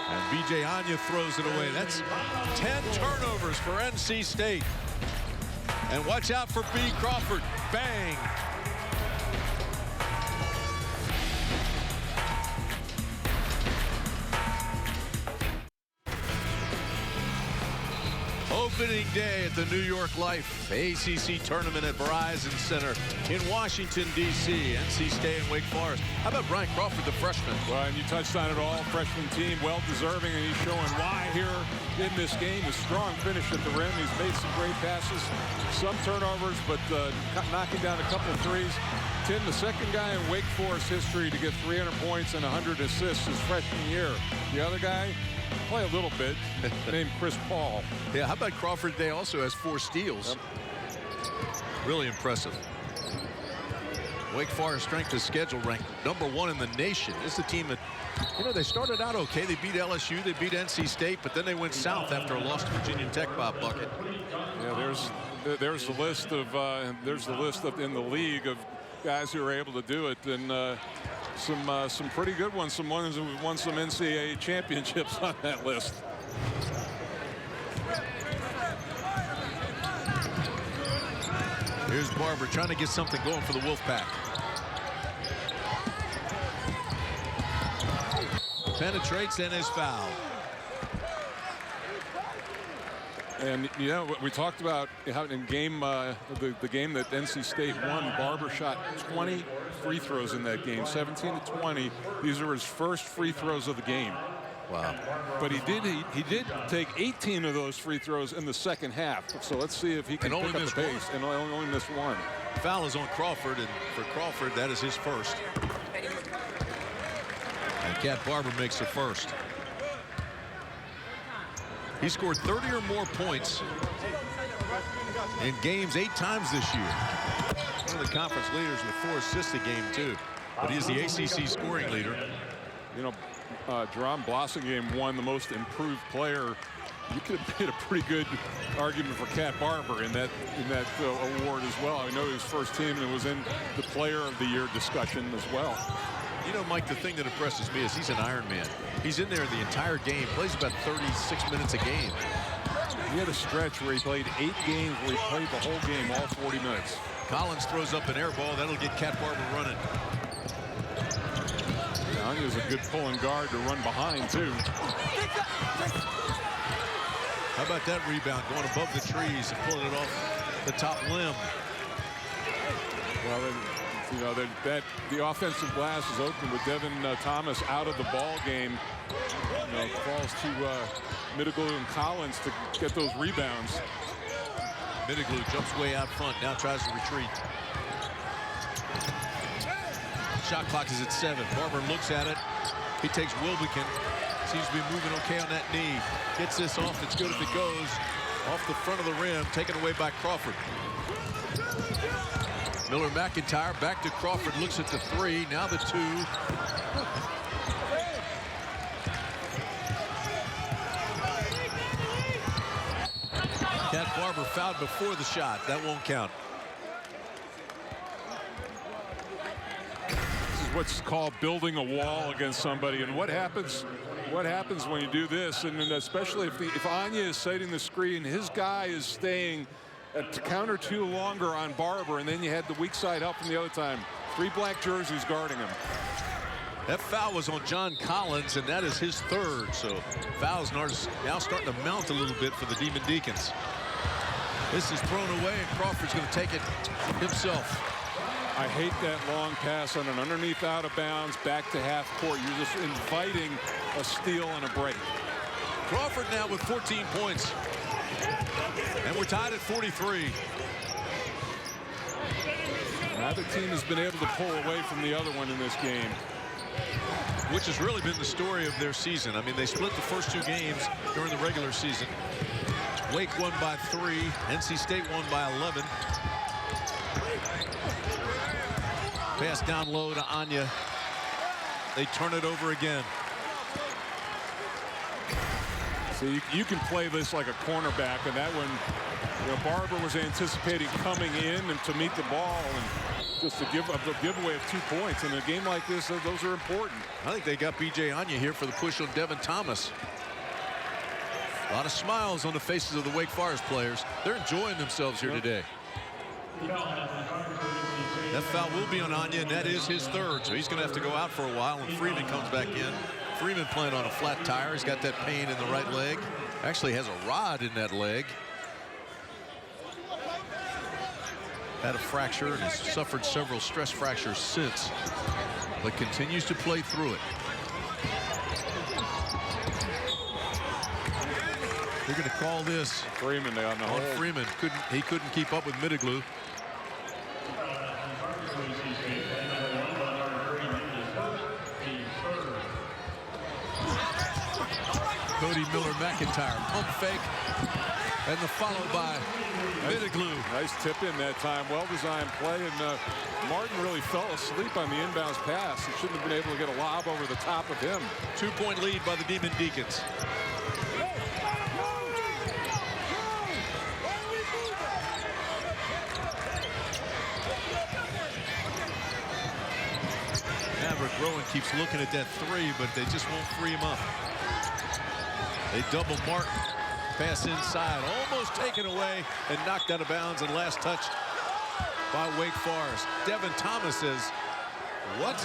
And B.J. Anya throws it away. That's 10 turnovers for NC State. And watch out for B. Crawford. Bang. Opening day at the New York Life ACC tournament at Verizon Center in Washington, D.C. NC State and Wake Forest. How about Brian Crawford, the freshman? Well, and you touched on it all. Freshman team, well-deserving, and he's showing why here in this game. A strong finish at the rim. He's made some great passes, some turnovers, but knocking down a couple of threes. Tim, the second guy in Wake Forest history to get 300 points and 100 assists his freshman year. The other guy, play a little bit, named Chris Paul. Yeah, how about Crawford today also has 4 steals. Yep. Really impressive. Wake Forest strength of schedule ranked #1 in the nation. This is the team that, they started out okay. They beat LSU, they beat NC State, but then they went south after a loss to Virginia Tech by a bucket. Yeah, there's the list of in the league of guys who are able to do it, and some pretty good ones. Some ones who won some NCAA championships on that list. Here's Barber trying to get something going for the Wolfpack. Penetrates and is fouled. And what we talked about how in game the game that NC State won, Barber shot 20 free throws in that game, 17 to 20. These are his first free throws of the game. Wow. But he did take 18 of those free throws in the second half. So let's see if he can pick up the pace. And only missed one. Foul is on Crawford, and for Crawford, that is his first. And Cat Barber makes the first. He scored 30 or more points in games 8 times this year. One of the conference leaders with 4 assists a game, too. But he is the ACC scoring leader. You know, Jerome Blossomgame won the most improved player. You could have made a pretty good argument for Cat Barber in that award as well. I know his first team and was in the Player of the Year discussion as well. You know, Mike, the thing that impresses me is he's an Iron Man. He's in there the entire game, plays about 36 minutes a game. He had a stretch where he played 8 games where he played the whole game, all 40 minutes. Collins throws up an air ball. That'll get Cat Barber running. Anya's a good pulling guard to run behind, too. How about that rebound going above the trees and pulling it off the top limb? Well, you know, the offensive glass is open with Devin Thomas out of the ball game. You know, falls to Middleglue and Collins to get those rebounds. Middleglue jumps way out front, now tries to retreat. Shot clock is at 7. Barber looks at it. He takes Wilbekin. Seems to be moving okay on that knee. Gets this off. It's good if it goes. Off the front of the rim, taken away by Crawford. Miller McIntyre back to Crawford. Looks at the 3. Now the 2. Cat Barber fouled before the shot. That won't count. What's called building a wall against somebody, and what happens when you do this, and especially if Anya is setting the screen, his guy is staying at counter 2 longer on Barber, and then you had the weak side help from the other time. 3 black jerseys guarding him. That foul was on John Collins, and that is his 3rd. So fouls now starting to mount a little bit for the Demon Deacons. This is thrown away, and Crawford's going to take it himself. I hate that long pass on an underneath out of bounds back to half court. You're just inviting a steal and a break. Crawford now with 14 points. And we're tied at 43. Neither team has been able to pull away from the other one in this game. Which has really been the story of their season. I mean, they split the first 2 games during the regular season. Wake won by 3. NC State won by 11. Pass down low to Anya. They turn it over again. So you can play this like a cornerback, and that one, you know, Barber was anticipating coming in and to meet the ball, and just to give a giveaway of 2 points. In a game like this, those are important. I think they got B.J. Anya here for the push on Devin Thomas. A lot of smiles on the faces of the Wake Forest players. They're enjoying themselves here today. That foul will be on Anya, and that is his 3rd, so he's going to have to go out for a while, and Freeman comes back in. Freeman playing on a flat tire. He's got that pain in the right leg. Actually has a rod in that leg. Had a fracture and has suffered several stress fractures since, but continues to play through it. They're going to call this Freeman on the hold. Freeman couldn't keep up with Middleglue. Cody Miller McIntyre pump fake, and the follow by Middleglue. Nice tip in that time. Well-designed play, and Martin really fell asleep on the inbounds pass. He shouldn't have been able to get a lob over the top of him. 2-point lead by the Demon Deacons. Maverick Rowan keeps looking at that 3, but they just won't free him up. They double Martin. Pass inside, almost taken away and knocked out of bounds, and last touch by Wake Forest. Devin Thomas says, what?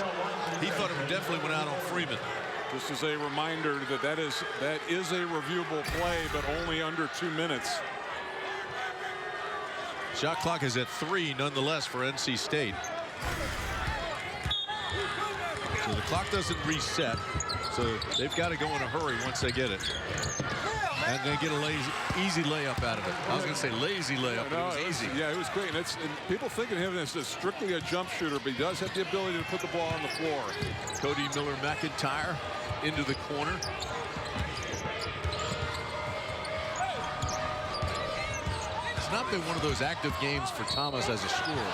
He thought it definitely went out on Freeman. This is a reminder that is a reviewable play, but only under 2 minutes. Shot clock is at 3 nonetheless for NC State. So the clock doesn't reset. So they've got to go in a hurry once they get it. And they get a easy layup out of it. I was going to say lazy layup, but it was easy. Yeah, it was great. And people think of him as strictly a jump shooter, but he does have the ability to put the ball on the floor. Cody Miller-McIntyre into the corner. It's not been one of those active games for Thomas as a scorer.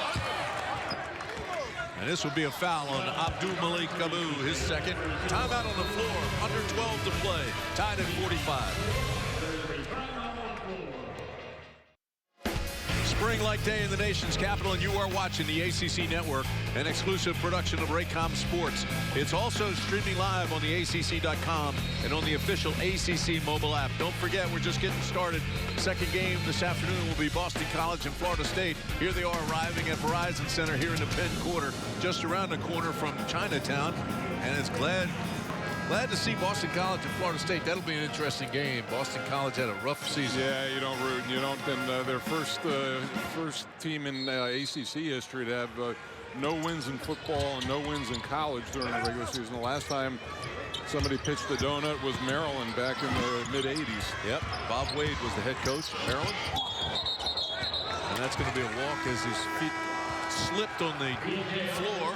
And this will be a foul on Abdul Malik Abu, his second. Timeout on the floor, under 12 to play, tied at 45. Spring-like day in the nation's capital, and you are watching the ACC Network, an exclusive production of Raycom Sports. It's also streaming live on the ACC.com and on the official ACC mobile app. Don't forget, we're just getting started. Second game this afternoon will be Boston College and Florida State. Here they are arriving at Verizon Center here in the Penn Quarter, just around the corner from Chinatown. And it's glad to see Boston College and Florida State. That'll be an interesting game. Boston College had a rough season. Yeah, you don't root. You don't. And their first team in ACC history to have no wins in football and no wins in college during the regular season. The last time somebody pitched the donut was Maryland back in the mid-'80s. Yep. Bob Wade was the head coach of Maryland. And that's going to be a walk as his feet slipped on the floor.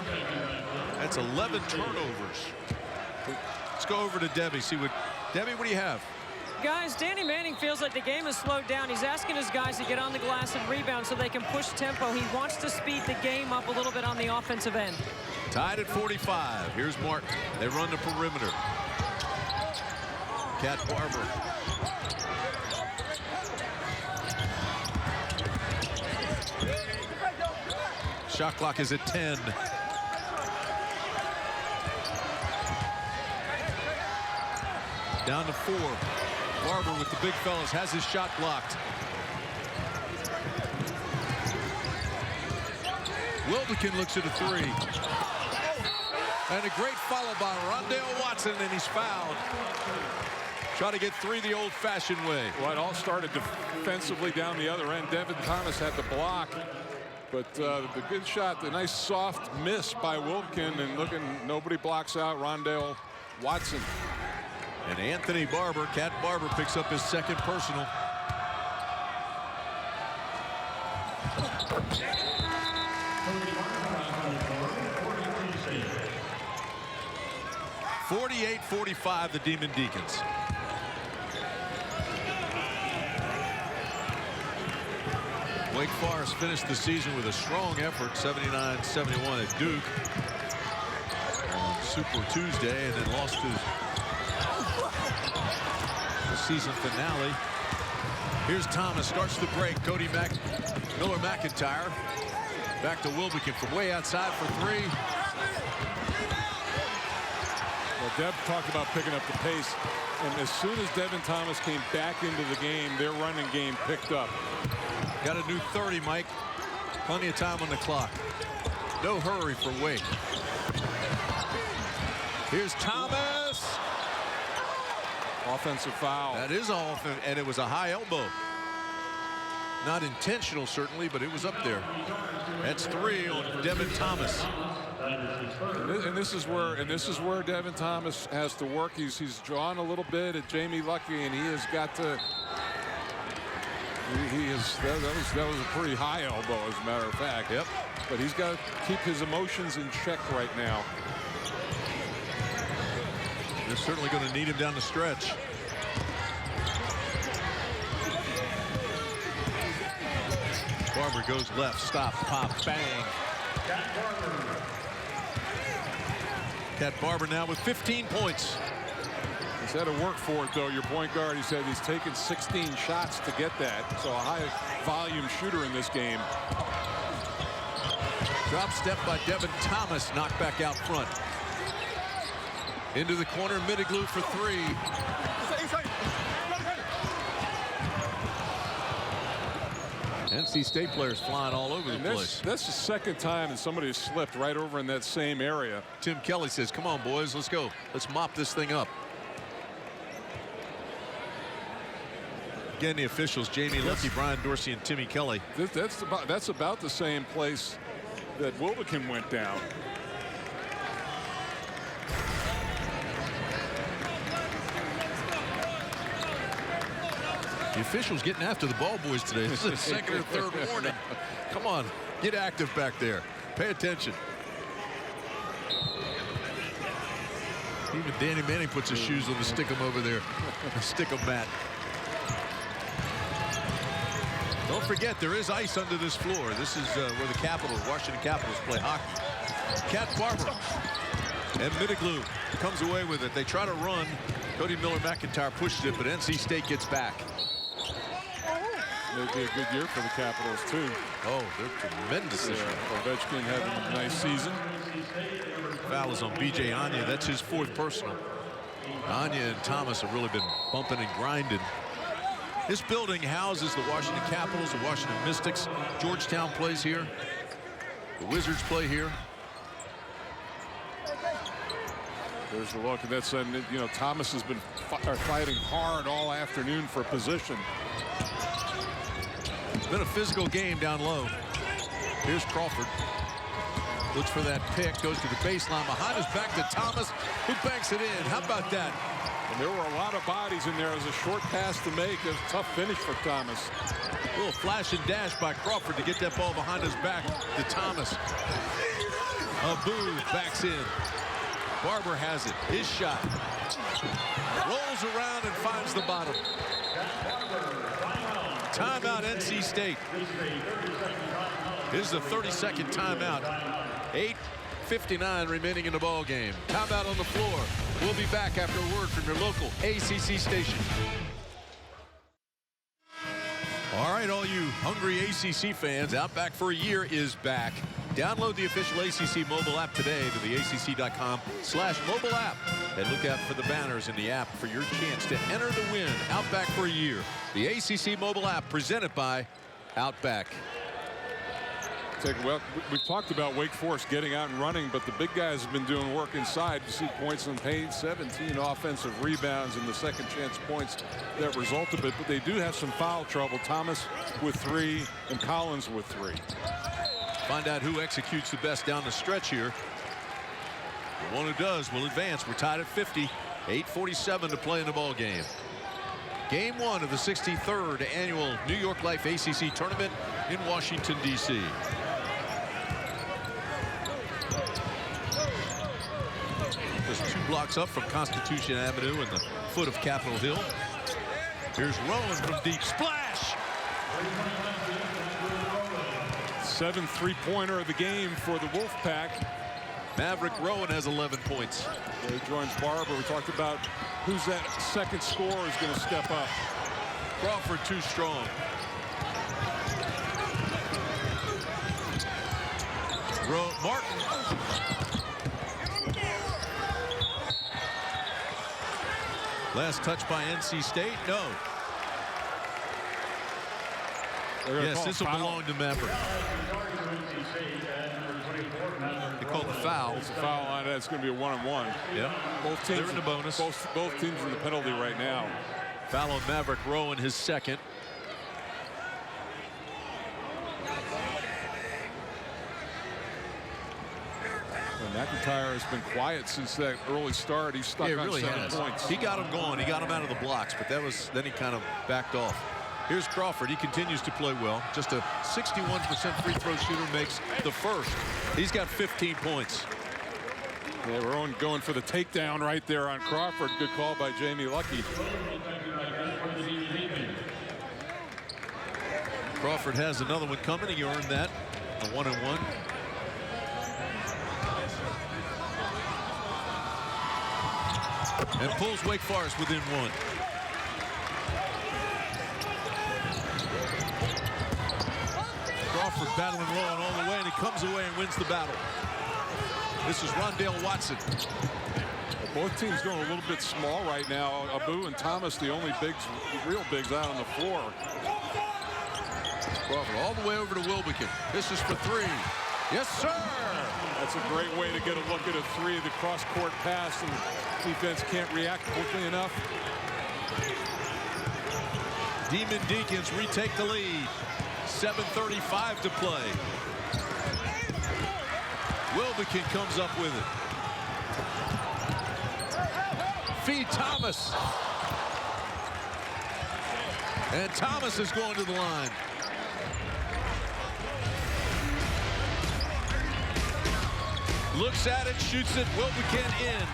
That's 11 turnovers. Let's go over to Debbie. Debbie, what do you have? Guys, Danny Manning feels like the game has slowed down. He's asking his guys to get on the glass and rebound so they can push tempo. He wants to speed the game up a little bit on the offensive end. Tied at 45. Here's Martin. They run the perimeter. Cat Barber. Shot clock is at 10. Down to 4. Barber with the big fellas has his shot blocked. Wilbekin looks at a 3. And a great follow by Rondale Watson, and he's fouled. Try to get 3 the old-fashioned way. Well, it all started defensively down the other end. Devin Thomas had the block. But the good shot, the nice soft miss by Wilbekin, and nobody blocks out Rondale Watson. And Anthony Barber, Cat Barber, picks up his second personal. (48-45) the Demon Deacons. Wake Forest finished the season with a strong effort, 79-71 at Duke on Super Tuesday, and then lost to the season finale. Here's Thomas, starts the break. Cody Miller-McIntyre. Back to Wilbekin from way outside for 3. Well, Deb talked about picking up the pace. And as soon as Devin Thomas came back into the game, their running game picked up. Got a new 30, Mike. Plenty of time on the clock. No hurry for Wake. Here's Thomas. Offensive foul. That is off, and it was a high elbow. Not intentional, certainly, but it was up there. That's 3 on Devin Thomas. And this is where Devin Thomas has to work. He's drawn a little bit at Jamie Lucky, and he has got to. That was a pretty high elbow, as a matter of fact. Yep. But he's got to keep his emotions in check right now. They're certainly going to need him down the stretch. Barber goes left, stop, pop, bang. Cat Barber now with 15 points. He's had to work for it, though. Your point guard, he said he's taken 16 shots to get that. So a high-volume shooter in this game. Drop step by Devin Thomas, knocked back out front. Into the corner, Middleglue for 3. NC State players flying all over the place. That's the second time that somebody has slipped right over in that same area. Tim Kelly says, come on, boys, let's go. Let's mop this thing up. Again, the officials, Jamie Lucky, Brian Dorsey, and Timmy Kelly. That's about the same place that Wilbekin went down. The officials getting after the ball boys today. This is the second or third warning. Come on, get active back there. Pay attention. Even Danny Manning puts his shoes on the stick 'em over there. Stick 'em mat. Don't forget, there is ice under this floor. This is where the Capitals, Washington Capitals, play hockey. Cat Barber and Mitiglu comes away with it. They try to run. Cody Miller-McIntyre pushes it, but NC State gets back. It'll be a good year for the Capitals, too. Oh, they're tremendous this year. Ovechkin having a nice season. Foul is on B.J. Anya. That's his 4th personal. Anya and Thomas have really been bumping and grinding. This building houses the Washington Capitals, the Washington Mystics. Georgetown plays here. The Wizards play here. There's the look, and that's, you know, Thomas has been fighting hard all afternoon for position. It's been a physical game down low. Here's Crawford. Looks for that pick, goes to the baseline. Behind his back to Thomas, who banks it in. How about that? And there were a lot of bodies in there. It was a short pass to make. It was a tough finish for Thomas. A little flash and dash by Crawford to get that ball behind his back to Thomas. Abu backs in. Barber has it. His shot. Rolls around and finds the bottom. Timeout, NC State. This is the 32nd timeout. 8:59 remaining in the ball game. Timeout on the floor. We'll be back after a word from your local ACC station. All right, all you hungry ACC fans, Outback for a Year is back. Download the official ACC mobile app today to the acc.com/mobile app and look out for the banners in the app for your chance to enter the win. Outback for a Year. The ACC mobile app presented by Outback. Well, we've talked about Wake Forest getting out and running, but the big guys have been doing work inside. You see points in the paint, 17 offensive rebounds and the second chance points that result of it. But they do have some foul trouble. Thomas with 3 and Collins with 3. Find out who executes the best down the stretch here. The one who does will advance. We're tied at 50. 8:47 to play in the ball game. Game 1 of the 63rd annual New York Life ACC tournament in Washington, D.C. Just 2 blocks up from Constitution Avenue and the foot of Capitol Hill. Here's Rowan from deep. Splash! 7th three-pointer of the game for the Wolfpack. Maverick Rowan has 11 points. He joins Barber. We talked about who's that second scorer is going to step up. Crawford too strong. Martin. Last touch by NC State. No. Yes, this will belong to Maverick. They call the foul. It's a foul on it. It's going to be a 1-on-1. Yeah. Both teams they're in the bonus. Both teams in the penalty right now. Foul on Maverick Rowan, his second. McIntyre has been quiet since that early start. He's stuck on 7 points. He got him going. He got him out of the blocks, but then he kind of backed off. Here's Crawford. He continues to play well. Just a 61% free throw shooter, makes the first. He's got 15 points. Yeah, we're going for the takedown right there on Crawford. Good call by Jamie Lucky. Crawford has another one coming. He earned that. A 1-on-1. And pulls Wake Forest within 1. Crawford battling Rowan all the way, and he comes away and wins the battle. This is Rondale Watson. Both teams going a little bit small right now. Abu and Thomas, the only real bigs out on the floor. Crawford all the way over to Wilbekin. This is for 3. Yes, sir. That's a great way to get a look at a 3. The cross-court pass, and defense can't react quickly enough. Demon Deacons retake the lead. 7:35 to play. Wilbekin comes up with it. Fee Thomas. And Thomas is going to the line. Looks at it, shoots it, Wolfpack in.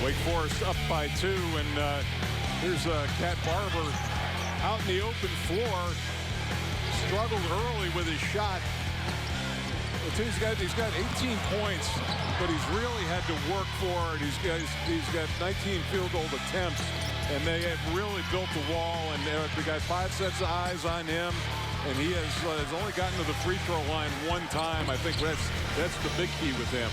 Wake Forest up by 2, and here's Cat Barber out in the open floor. Struggled early with his shot. He's got 18 points, but he's really had to work for it. He's got 19 field goal attempts, and they have really built the wall. And they got 5 sets of eyes on him, and he has only gotten to the free throw line 1 time. I think that's the big key with him.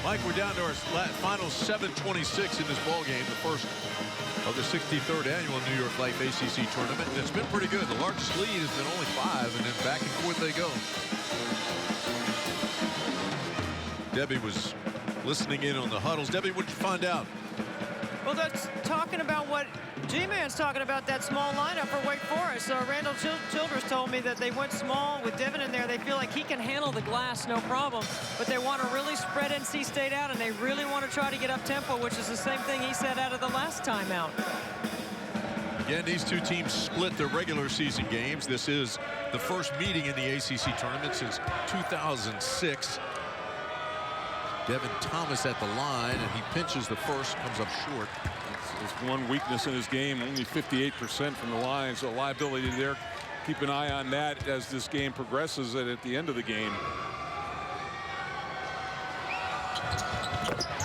Mike, we're down to our final 7:26 in this ball game, the first of the 63rd annual New York Life ACC tournament. And it's been pretty good. The largest lead has been only 5, and then back and forth they go. Debbie was listening in on the huddles. Debbie, what did you find out? Well, that's talking about what G-Man's talking about, that small lineup for Wake Forest. Randall Childress told me that they went small with Devin in there. They feel like he can handle the glass, no problem. But they want to really spread NC State out, and they really want to try to get up tempo, which is the same thing he said out of the last timeout. Again, these two teams split their regular season games. This is the first meeting in the ACC tournament since 2006. Devin Thomas at the line, and he pinches the first, comes up short. It's one weakness in his game, only 58% from the line, so liability there. Keep an eye on that as this game progresses and at the end of the game.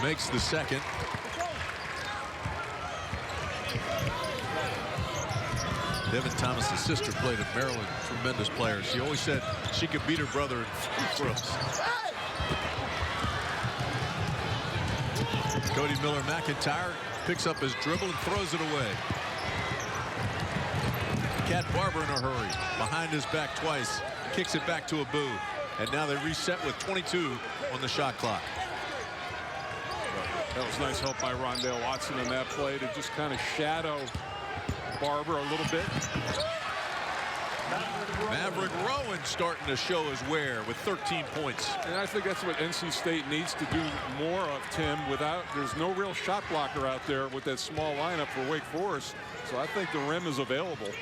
Makes the second. Devin Thomas' sister played at Maryland, tremendous player. She always said she could beat her brother in free throws. Cody Miller-McIntyre picks up his dribble and throws it away. Cat Barber in a hurry, behind his back twice, kicks it back to Abu, and now they reset with 22 on the shot clock. That was nice help by Rondale Watson in that play to just kind of shadow Barber a little bit. Maverick Rowan starting to show his wear with 13 points. And I think that's what NC State needs to do more of, Tim. There's no real shot blocker out there with that small lineup for Wake Forest. So I think the rim is available.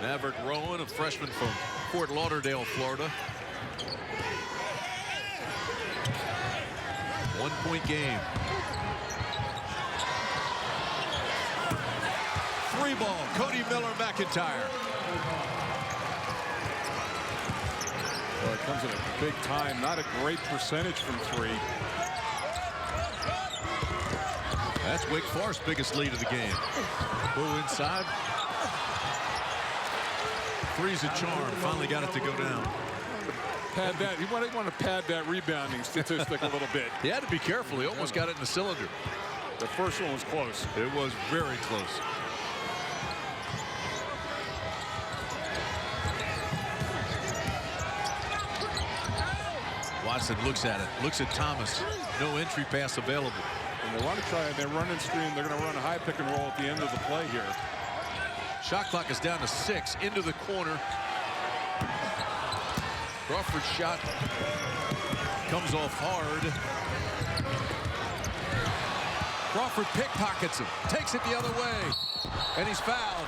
Maverick Rowan, a freshman from Fort Lauderdale, Florida. 1-point game. 3-ball, Cody Miller-McIntyre. Well, it comes at a big time. Not a great percentage from 3. That's Wake Forest's biggest lead of the game. Go inside. 3's a charm. Finally got it to go down. Pad that. He wanted to pad that rebounding statistic a little bit. He had to be careful. He almost got it in the cylinder. The first one was close. It was very close. Watson looks at it, looks at Thomas. No entry pass available. And they want to try it. They're running screen. They're going to run a high pick and roll at the end of the play here. Shot clock is down to 6. Into the corner. Crawford's shot comes off hard. Crawford pickpockets him, takes it the other way, and he's fouled.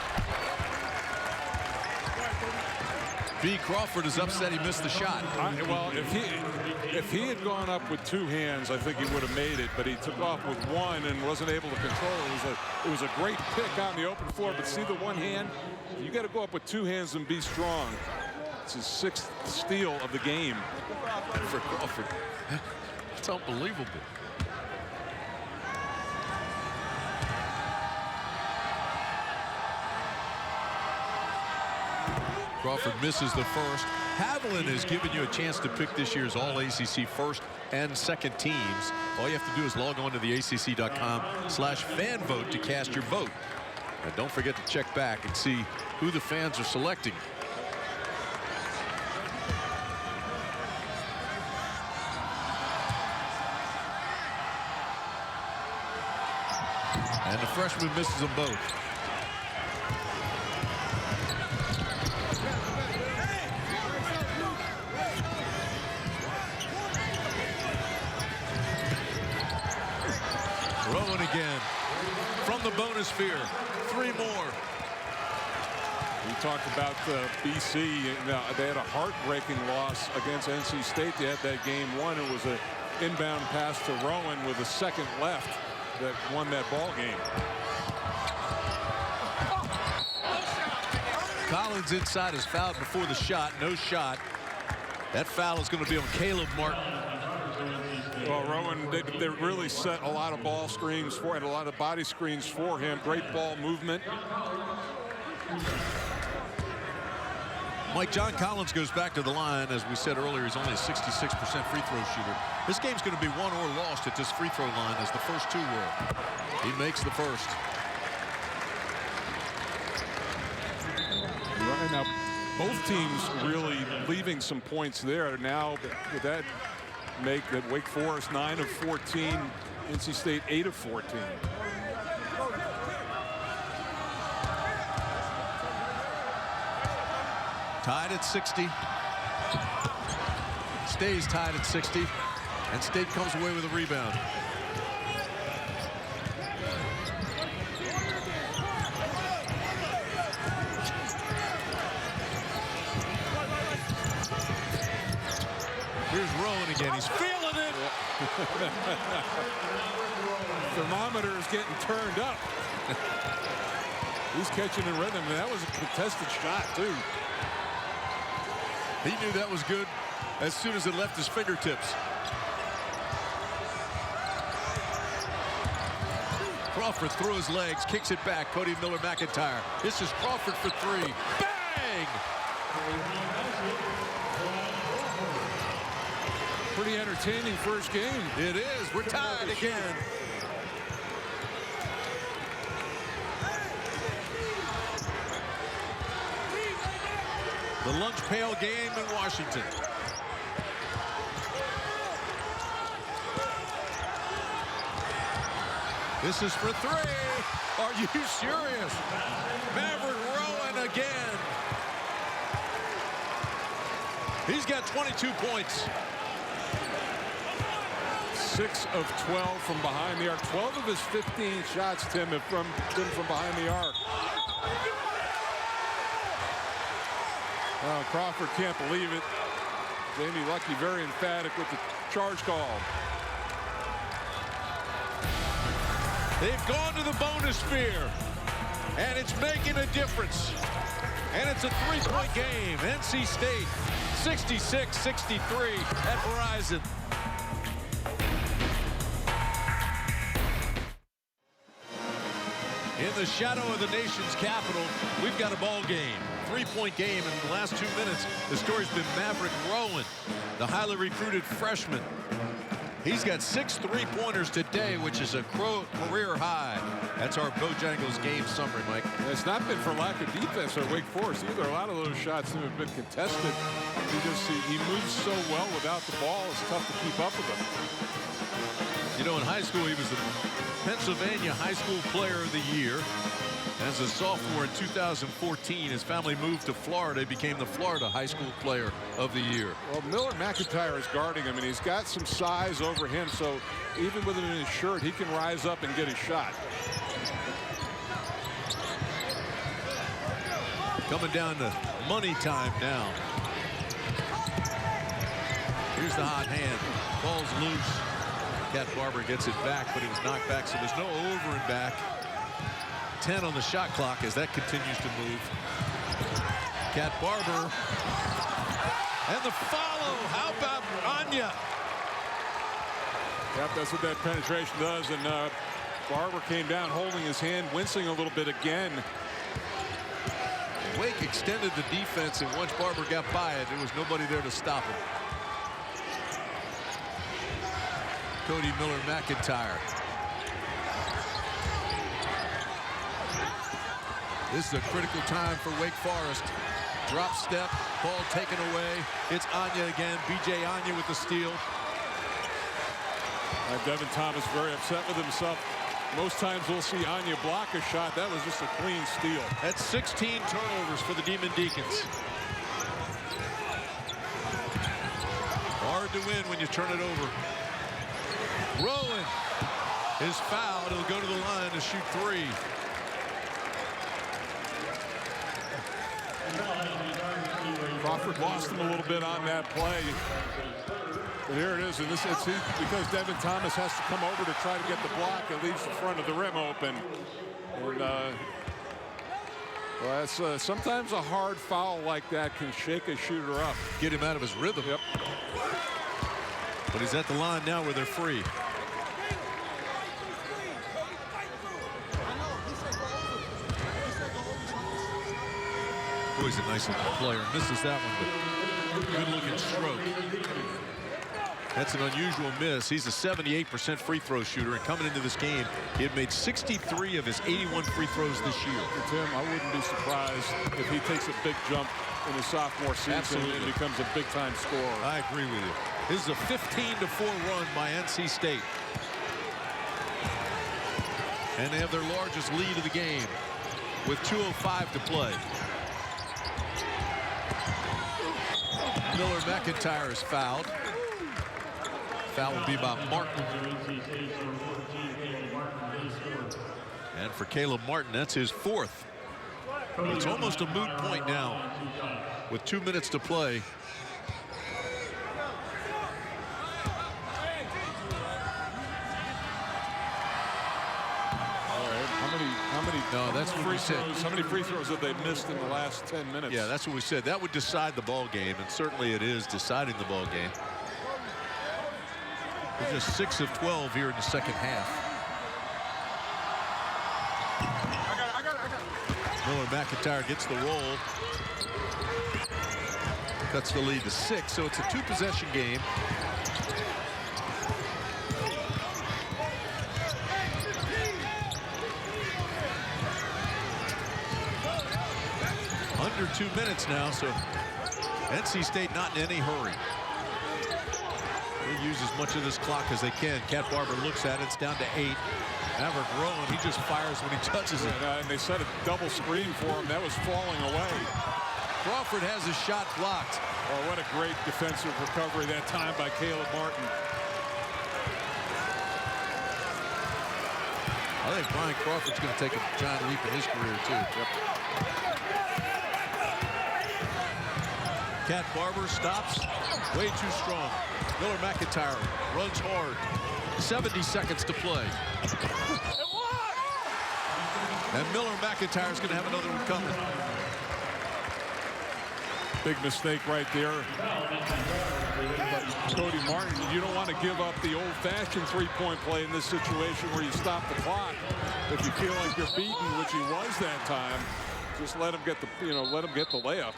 B. Crawford is upset he missed the shot. Well, if he had gone up with 2 hands, I think he would have made it, but he took off with 1 and wasn't able to control it. It was a great pick out in the open floor, but see the 1 hand? You got to go up with 2 hands and be strong. It's his 6th steal of the game. For Crawford. It's unbelievable. Crawford misses the first. Haviland has given you a chance to pick this year's All-ACC first and second teams. All you have to do is log on to the ACC.com/fanvote to cast your vote. And don't forget to check back and see who the fans are selecting. And the freshman misses them both. bonus sphere. 3 more. We talked about BC. They had a heartbreaking loss against NC State. They had that game won. It was an inbound pass to Rowan with a second left that won that ball game. Collins inside is fouled before the shot. No shot. That foul is going to be on Caleb Martin. Well, Rowan, they really set a lot of ball screens for and a lot of body screens for him. Great ball movement. Mike, John Collins goes back to the line. As we said earlier, he's only a 66% free throw shooter. This game's going to be won or lost at this free throw line, as the first 2 were. He makes the first. Right now, both teams really leaving some points there. Now, would that make that Wake Forest 9 of 14, NC State 8 of 14? Tied at 60. Stays tied at 60. And State comes away with a rebound. Here's Rowan again. He's feeling it. Thermometer is getting turned up. He's catching in rhythm, and that was a contested shot, too. He knew that was good as soon as it left his fingertips. Crawford through his legs, kicks it back. Cody Miller-McIntyre. This is Crawford for 3. Bang! Pretty entertaining first game. It is. We're tied again. The lunch pail game in Washington. This is for 3. Are you serious? Maverick Rowan again. He's got 22 points. 6 of 12 from behind the arc. 12 of his 15 shots, Tim, have been from behind the arc. Oh, Crawford can't believe it. Jamie Lucky very emphatic with the charge call. They've gone to the bonus sphere, and it's making a difference. And it's a 3-point game. NC State 66-63 at Verizon. In the shadow of the nation's capital, we've got a ball game. 3-point game in the last 2 minutes. The story's been Maverick Rowan, the highly recruited freshman. He's got 6 3-pointers today, which is a career high. That's our Bojangles game summary, Mike. It's not been for lack of defense at Wake Forest either. A lot of those shots have been contested. He moves so well without the ball. It's tough to keep up with him. You know, in high school, he was the Pennsylvania High School Player of the Year. As a sophomore in 2014, his family moved to Florida. He became the Florida High School Player of the Year. Well, Miller-McIntyre is guarding him, and he's got some size over him, so even with him in his shirt, he can rise up and get a shot. Coming down to money time now. Here's the hot hand. Ball's loose. Cat Barber gets it back, but he was knocked back, so there's no over and back. 10 on the shot clock as that continues to move. Cat Barber. And the follow. How about Anya? Yep, that's what that penetration does. And Barber came down holding his hand, wincing a little bit again. Wake extended the defense, and once Barber got by it, there was nobody there to stop him. Cody Miller-McIntyre. This is a critical time for Wake Forest. Drop step, ball taken away. It's Anya again. B.J. Anya with the steal. Devin Thomas very upset with himself. Most times we'll see Anya block a shot. That was just a clean steal. That's 16 turnovers for the Demon Deacons. Hard to win when you turn it over. Rowan. is fouled. He'll go to the line to shoot 3. Crawford lost him a little bit on that play. But here it is, and it's because Devin Thomas has to come over to try to get the block. It leaves the front of the rim open. And well, that's sometimes a hard foul like that can shake a shooter up. Get him out of his rhythm. Yep. But he's at the line now where they're free. Boy, he's a nice looking player. Misses that one, but good looking stroke. That's an unusual miss. He's a 78% free throw shooter, and coming into this game, he had made 63 of his 81 free throws this year. Tim, I wouldn't be surprised if he takes a big jump in his sophomore season and becomes a big-time scorer. I agree with you. This is a 15-4 run by NC State. And they have their largest lead of the game with 2:05 to play. Miller McIntyre is fouled. Foul will be by Martin. And for Caleb Martin, that's his 4th. It's almost a moot point now with 2 minutes to play. No, that's what we said. How many free throws have they missed in the last 10 minutes? Yeah, that's what we said. That would decide the ball game, and certainly it is deciding the ball game. They're just 6 of 12 here in the second half. Miller McIntyre gets the roll. Cuts the lead to 6, so it's a 2-possession game. Under 2 minutes now, so NC State not in any hurry. They use as much of this clock as they can. Cat Barber looks at it. It's down to 8. Maverick Rowan, he just fires when he touches it. And they set a double screen for him. That was falling away. Crawford has his shot blocked. Oh, what a great defensive recovery that time by Caleb Martin. I think Brian Crawford's going to take a giant leap in his career, too. Yep. Cat Barber stops. Way too strong. Miller McIntyre runs hard. 70 seconds to play. And Miller McIntyre's going to have another one coming. Big mistake right there. Cody Martin, you don't want to give up the old-fashioned three-point play in this situation where you stop the clock. If you feel like you're beaten, which he was that time, just let him get the, let him get the layup.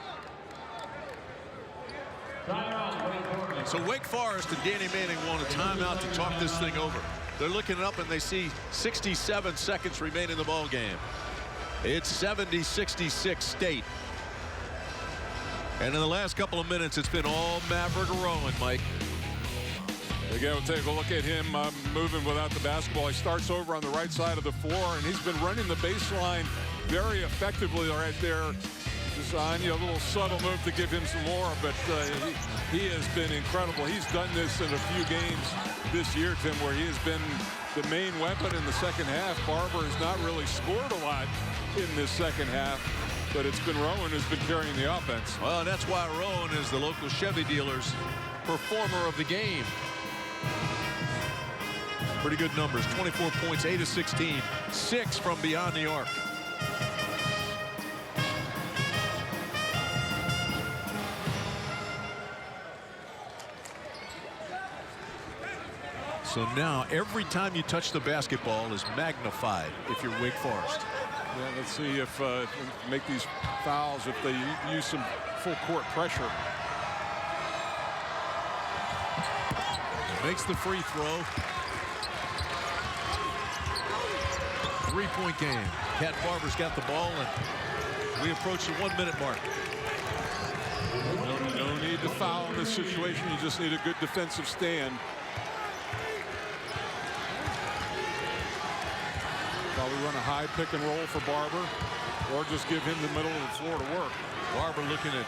So Wake Forest and Danny Manning want a timeout to talk this thing over. They're looking up and they see 67 seconds remain in the ball game. It's 70-66 State. And in the last couple of minutes, it's been all Maverick Rowan, Mike. Again, we'll take a look at him moving without the basketball. He starts over on the right side of the floor, and he's been running the baseline very effectively right there. Design, a little subtle move to give him some more, but he has been incredible. He's done this in a few games this year, Tim, where he has been the main weapon in the second half. Barber has not really scored a lot in this second half, but it's been Rowan who's been carrying the offense. Well, that's why Rowan is the local Chevy dealers' performer of the game. Pretty good numbers. 24 points, 8 of 16, 6 from beyond the arc. So now every time you touch the basketball is magnified if you're Wake Forest. Yeah, let's see if make these fouls if they use some full court pressure. Makes the free throw. 3-point game. Cat Barber's got the ball, and we approach the 1-minute mark. No need to foul in this situation. You just need a good defensive stand. Probably run a high pick and roll for Barber, or just give him the middle of the floor to work. Barber looking at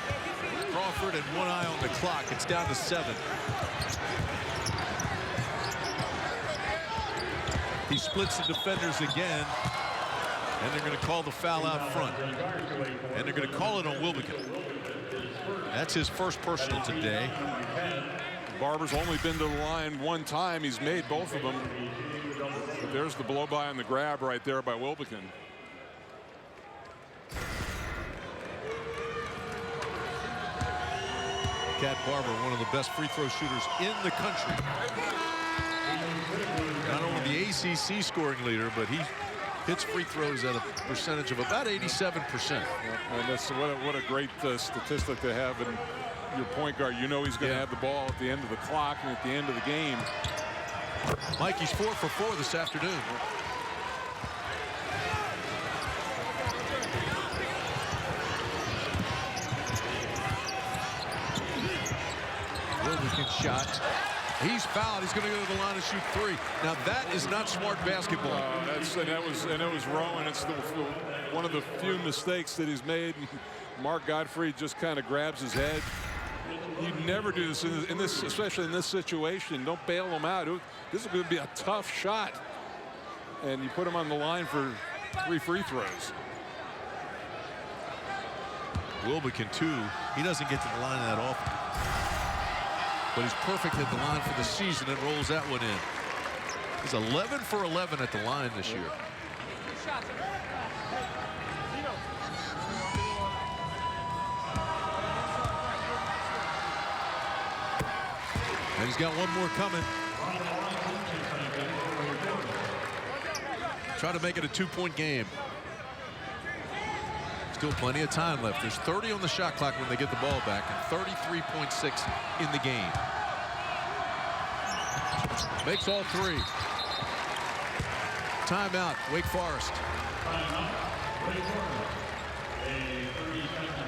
Crawford and one eye on the clock. It's down to 7. He splits the defenders again. And they're going to call the foul out front. And they're going to call it on Wilbekin. That's his first personal today. Barber's only been to the line one time. He's made both of them. But there's the blow by on the grab right there by Wilbekin. Cat Barber, one of the best free throw shooters in the country. Not only the ACC scoring leader, but he hits free throws at a percentage of about 87%. And that's what a great statistic to have in your point guard. You know he's going to have the ball at the end of the clock and at the end of the game. Mikey's 4 for 4 this afternoon. Wilbekin shot. He's fouled. He's going to go to the line and shoot 3. Now that is not smart basketball. And it was Rowan. It's one of the few mistakes that he's made. Mark Gottfried just kind of grabs his head. You never do this in this, especially in this situation. Don't bail him out. This is going to be a tough shot, and you put him on the line for 3 free throws. Wilbekin too. He doesn't get to the line that often. But he's perfect at the line for the season and rolls that one in. He's 11 for 11 at the line this year. And he's got one more coming. Try to make it a 2-point game. Still plenty of time left. There's 30 on the shot clock when they get the ball back and 33.6 in the game. Makes all 3. Timeout, Wake Forest.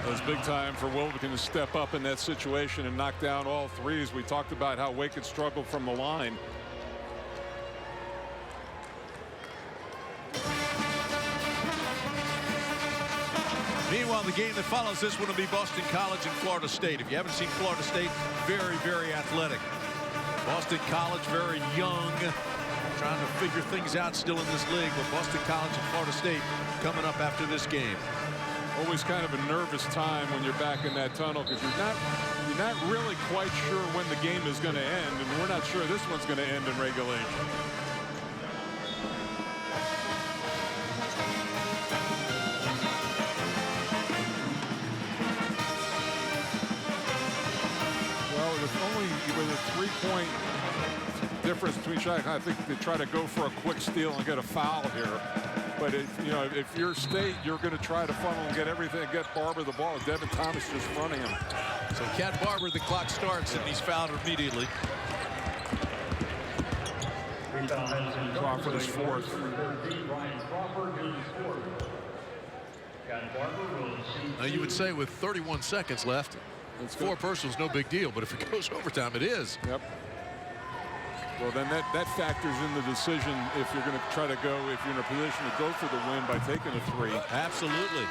It was big time for Wilbekin to step up in that situation and knock down all 3s. We talked about how Wake had struggled from the line. Meanwhile, the game that follows this one will be Boston College and Florida State. If you haven't seen Florida State, very, very athletic. Boston College, very young, trying to figure things out still in this league. But Boston College and Florida State coming up after this game. Always kind of a nervous time when you're back in that tunnel because you're not really quite sure when the game is going to end, and we're not sure this one's going to end in regulation. With a 3-point difference between shots, I think they try to go for a quick steal and get a foul here. But if you're State, you're going to try to funnel and get everything, get Barber the ball. Devin Thomas just fronting him. So Cat Barber, the clock starts, and he's fouled immediately. Crawford is 4th. Now you would say with 31 seconds left, 4 personals, no big deal, but if it goes overtime, it is. Yep. Well, then that factors in the decision if you're going to try to go, if you're in a position to go for the win by taking a 3. Absolutely.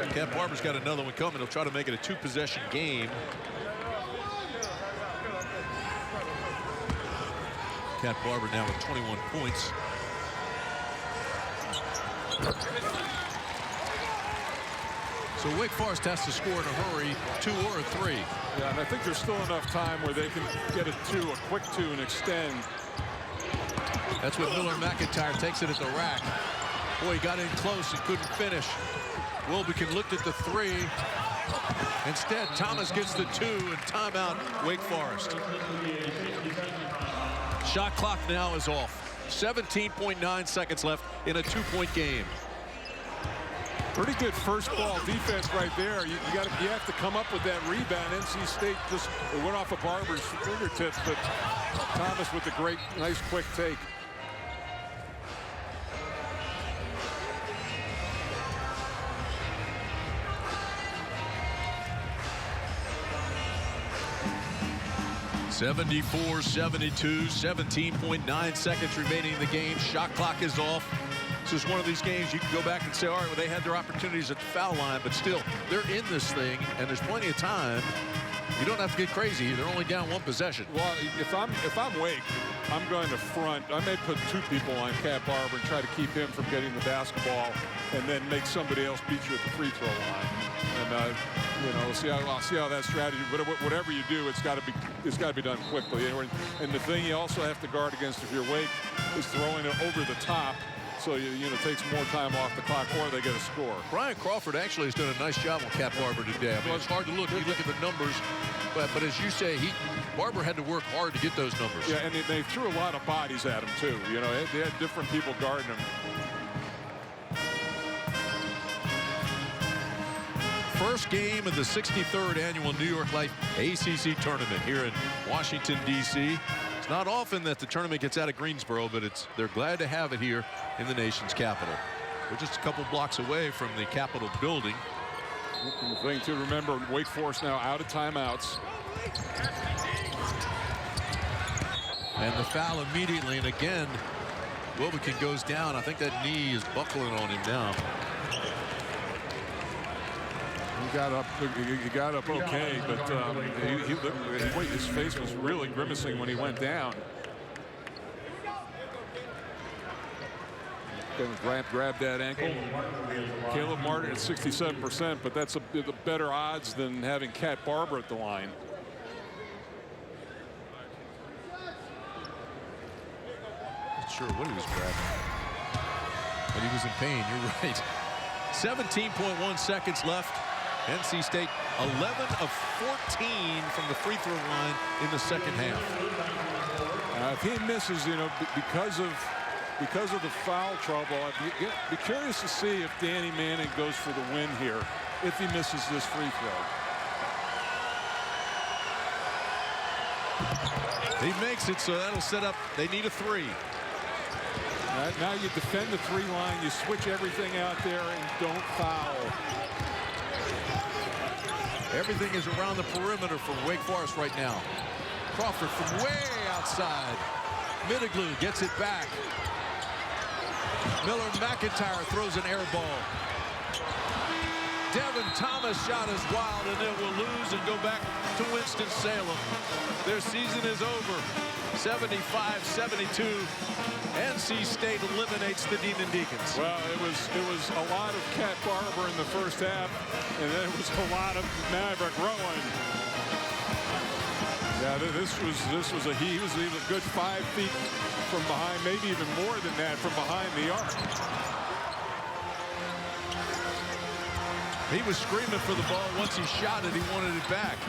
Cat Barber's got another one coming. He'll try to make it a 2-possession game. Cat Barber now with 21 points. So Wake Forest has to score in a hurry, 2 or a 3. Yeah, and I think there's still enough time where they can get a 2, a quick 2, and extend. That's what Miller McIntyre takes it at the rack. Boy, he got in close and couldn't finish. Wilbekin looked at the 3. Instead, Thomas gets the 2 and timeout, Wake Forest. Shot clock now is off. 17.9 seconds left in a 2-point game. Pretty good first ball defense right there. You have to come up with that rebound. NC State just went off of Barber's fingertips, but Thomas with the great, nice, quick take. (74-72), 17.9 seconds remaining in the game. Shot clock is off. This is one of these games you can go back and say, all right, well, they had their opportunities at the foul line, but still, they're in this thing, and there's plenty of time. You don't have to get crazy. They're only down 1 possession. Well, if I'm Wake, I'm going to front. I may put 2 people on Cat Barber and try to keep him from getting the basketball, and then make somebody else beat you at the free throw line. And you know, I'll see how that strategy. But whatever you do, it's got to be done quickly. And the thing you also have to guard against if you're Wake is throwing it over the top. So, you know, takes more time off the clock, or they get a score. Brian Crawford actually has done a nice job on Cat Barber today. I mean, it's hard to look. You look at the numbers, but as you say, Barber had to work hard to get those numbers. Yeah, and they threw a lot of bodies at him, too. You know, they had different people guarding him. First game of the 63rd annual New York Life ACC tournament here in Washington, D.C. It's not often that the tournament gets out of Greensboro, but they're glad to have it here in the nation's capital. We're just a couple blocks away from the Capitol building. And the thing to remember, Wake Forest now out of timeouts. And the foul immediately, and again, Wilbekin goes down. I think that knee is buckling on him now. He got up okay, but his face was really grimacing when he went down. Going to grab that ankle. Caleb Martin at 67%, but that's the better odds than having Cat Barber at the line. Not sure what he was grabbing, but he was in pain. You're right. 17.1 seconds left. NC State 11 of 14 from the free throw line in the second half. If he misses, you know, because of the foul trouble, I'd be curious to see if Danny Manning goes for the win here if he misses this free throw. He makes it, so that'll set up. They need a 3. Now you defend the 3 line, you switch everything out there, and don't foul. Everything is around the perimeter for Wake Forest right now. Crawford from way outside. Middaglu gets it back. Miller McIntyre throws an air ball. Devin Thomas' shot is wild, and it will lose and go back to Winston-Salem. Their season is over. 75-72. NC State eliminates the Demon Deacons. Well, it was a lot of Cat Barber in the first half, and then it was a lot of Maverick Rowan. Yeah, he was even a good 5 feet from behind, maybe even more than that from behind the arc. He was screaming for the ball. Once he shot it, he wanted it back.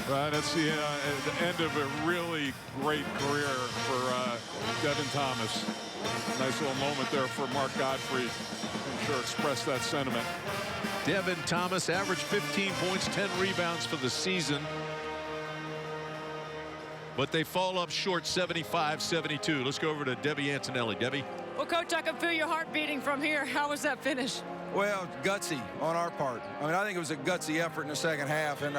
That's the end of a really great career for Devin Thomas. Nice little moment there for Mark Godfrey. I'm sure expressed that sentiment. Devin Thomas averaged 15 points, 10 rebounds for the season. But they fall up short 75-72. Let's go over to Debbie Antonelli. Debbie? Well, Coach, I can feel your heart beating from here. How was that finish? Well, gutsy on our part. I mean, I think it was a gutsy effort in the second half, and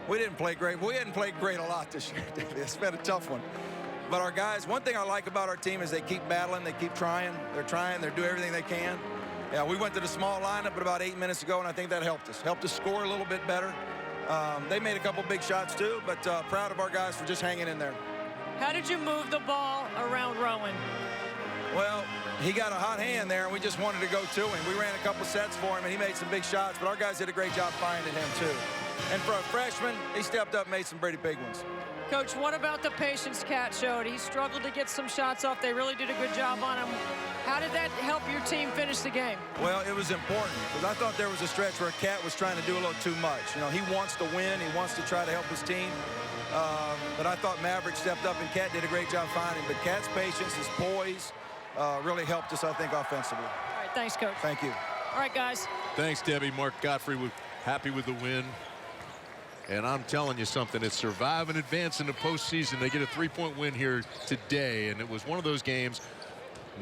we didn't play great. We hadn't played great a lot this year. It's been a tough one. But our guys, one thing I like about our team is they keep battling, they keep trying. They're trying, they're doing everything they can. Yeah, we went to the small lineup about 8 minutes ago, and I think that helped us score a little bit better. They made a couple big shots too, but proud of our guys for just hanging in there. How did you move the ball around Rowan? Well, he got a hot hand there, and we just wanted to go to him. We ran a couple sets for him, and he made some big shots, but our guys did a great job finding him too. And for a freshman, he stepped up and made some pretty big ones. Coach, what about the patience Cat showed? He struggled to get some shots off. They really did a good job on him. How did that help your team finish the game? Well, it was important because I thought there was a stretch where Cat was trying to do a little too much. You know, he wants to win. He wants to try to help his team. But I thought Maverick stepped up and Cat did a great job finding. But Cat's patience, his poise, really helped us, I think, offensively. All right, thanks, Coach. Thank you. All right, guys. Thanks, Debbie. Mark Godfrey was happy with the win. And I'm telling you something, it's survive and advance in the postseason. They get a 3-point win here today, and it was one of those games.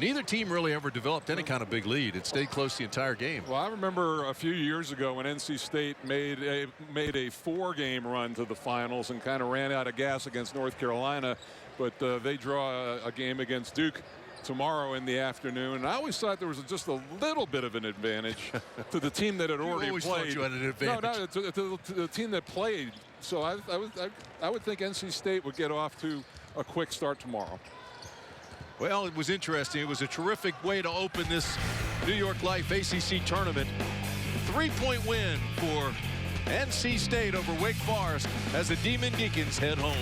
Neither team really ever developed any kind of big lead. It stayed close the entire game. Well, I remember a few years ago when NC State made a 4-game run to the finals and kind of ran out of gas against North Carolina, but they draw a game against Duke tomorrow in the afternoon. And I always thought there was just a little bit of an advantage to the team that had already always played. thought you had an advantage. No, to the team that played. So I would think NC State would get off to a quick start tomorrow. Well, it was interesting. It was a terrific way to open this New York Life ACC tournament. 3-point win for NC State over Wake Forest as the Demon Deacons head home.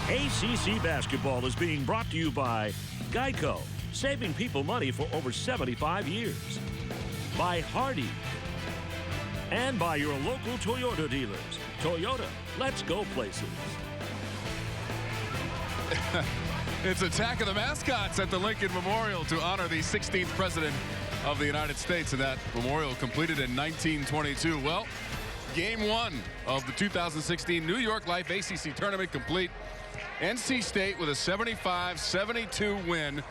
ACC basketball is being brought to you by Geico, saving people money for over 75 years. By Hardy. And by your local Toyota dealers. Toyota, let's go places. It's Attack of the Mascots at the Lincoln Memorial to honor the 16th president of the United States, and that memorial completed in 1922. Well, game one of the 2016 New York Life ACC tournament complete. NC State with a 75-72 win.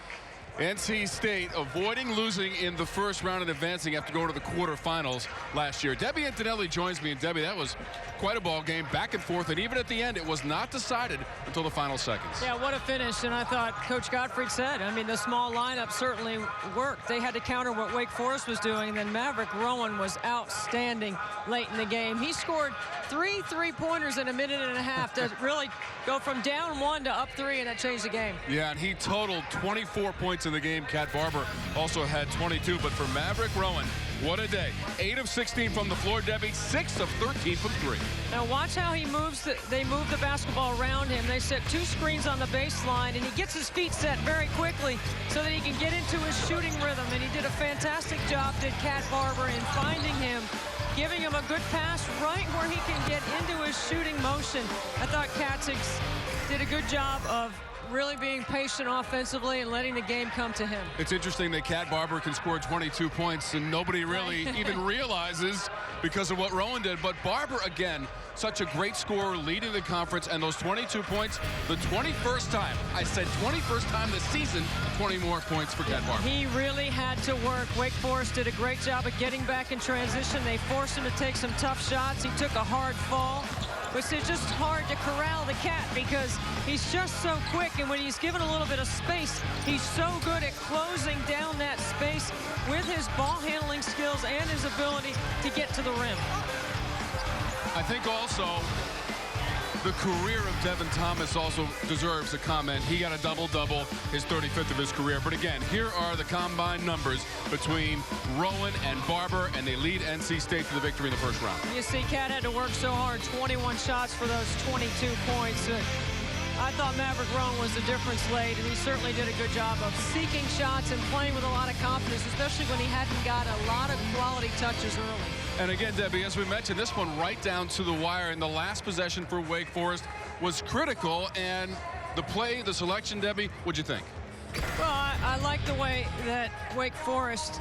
NC State avoiding losing in the first round and advancing after going to the quarterfinals last year. Debbie Antonelli joins me, and Debbie, that was quite a ball game, back and forth, and even at the end, it was not decided until the final seconds. Yeah, what a finish, and I thought Coach Gottfried said, I mean, the small lineup certainly worked. They had to counter what Wake Forest was doing, and then Maverick Rowan was outstanding late in the game. He scored 3 3-pointers in a minute and a half to really go from down 1 to up 3, and that changed the game. Yeah, and he totaled 24 points in the game. Kat Barber also had 22, but for Maverick Rowan, what a day. 8 of 16 from the floor, Debbie, 6 of 13 from 3. Now watch how he moves. They move the basketball around him. They set 2 screens on the baseline, and he gets his feet set very quickly so that he can get into his shooting rhythm, and he did a fantastic job, did Kat Barber, in finding him, giving him a good pass right where he can get into his shooting motion. I thought Katzig did a good job of really being patient offensively and letting the game come to him. It's interesting that Kat Barber can score 22 points and nobody really even realizes because of what Rowan did. But Barber, again, such a great scorer leading the conference, and those 22 points, the 21st time, I said 21st time this season, 20 more points for Kat Barber. He really had to work. Wake Forest did a great job of getting back in transition. They forced him to take some tough shots. He took a hard fall, which is just hard to corral the Cat because he's just so quick, and when he's given a little bit of space, he's so good at closing down that space with his ball handling skills and his ability to get to the rim. I think also the career of Devin Thomas also deserves a comment. He got a double-double, his 35th of his career. But again, here are the combined numbers between Rowan and Barber, and they lead NC State to the victory in the first round. You see, Cat had to work so hard, 21 shots for those 22 points. I thought Maverick Rowan was the difference late, and he certainly did a good job of seeking shots and playing with a lot of confidence, especially when he hadn't got a lot of quality touches early. And again, Debbie, as we mentioned, this one right down to the wire, and the last possession for Wake Forest was critical, and the play, the selection, Debbie, what'd you think? Well, I like the way that Wake Forest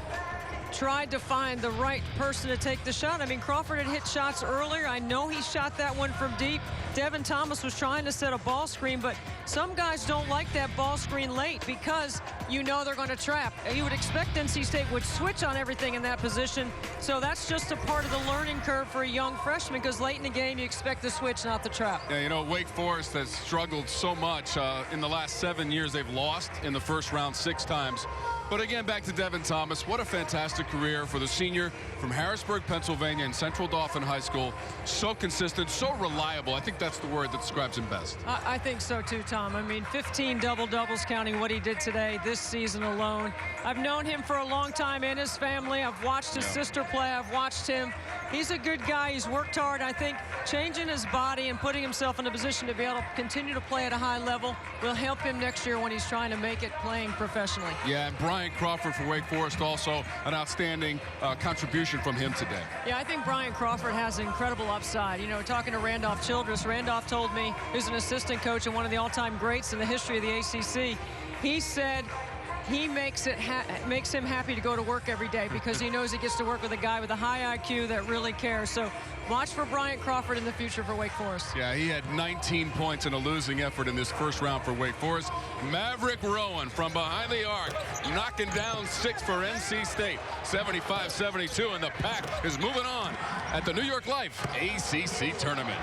tried to find the right person to take the shot. I mean, Crawford had hit shots earlier. I know he shot that one from deep. Devin Thomas was trying to set a ball screen, but some guys don't like that ball screen late because you know they're going to trap. You would expect NC State would switch on everything in that position, so that's just a part of the learning curve for a young freshman, because late in the game you expect the switch, not the trap. Yeah, you know, Wake Forest has struggled so much. In the last 7 years, they've lost in the first round 6 times. But again, back to Devin Thomas. What a fantastic career for the senior from Harrisburg, Pennsylvania, and Central Dauphin High School. So consistent, so reliable. I think that's the word that describes him best. I think so too, Tom. I mean, 15 double-doubles counting what he did today this season alone. I've known him for a long time and his family. I've watched his sister play. I've watched him. He's a good guy. He's worked hard. I think changing his body and putting himself in a position to be able to continue to play at a high level will help him next year when he's trying to make it playing professionally. Yeah, and Brian Crawford for Wake Forest, also an outstanding contribution from him today. Yeah, I think Brian Crawford has incredible upside. You know, talking to Randolph Childress, Randolph told me, who's an assistant coach and one of the all-time greats in the history of the ACC, he said he makes him happy to go to work every day because he knows he gets to work with a guy with a high IQ that really cares. So watch for Bryant Crawford in the future for Wake Forest. Yeah, he had 19 points in a losing effort in this first round for Wake Forest. Maverick Rowan from behind the arc, knocking down 6 for NC State. 75-72, and the Pack is moving on. at the New York Life ACC Tournament.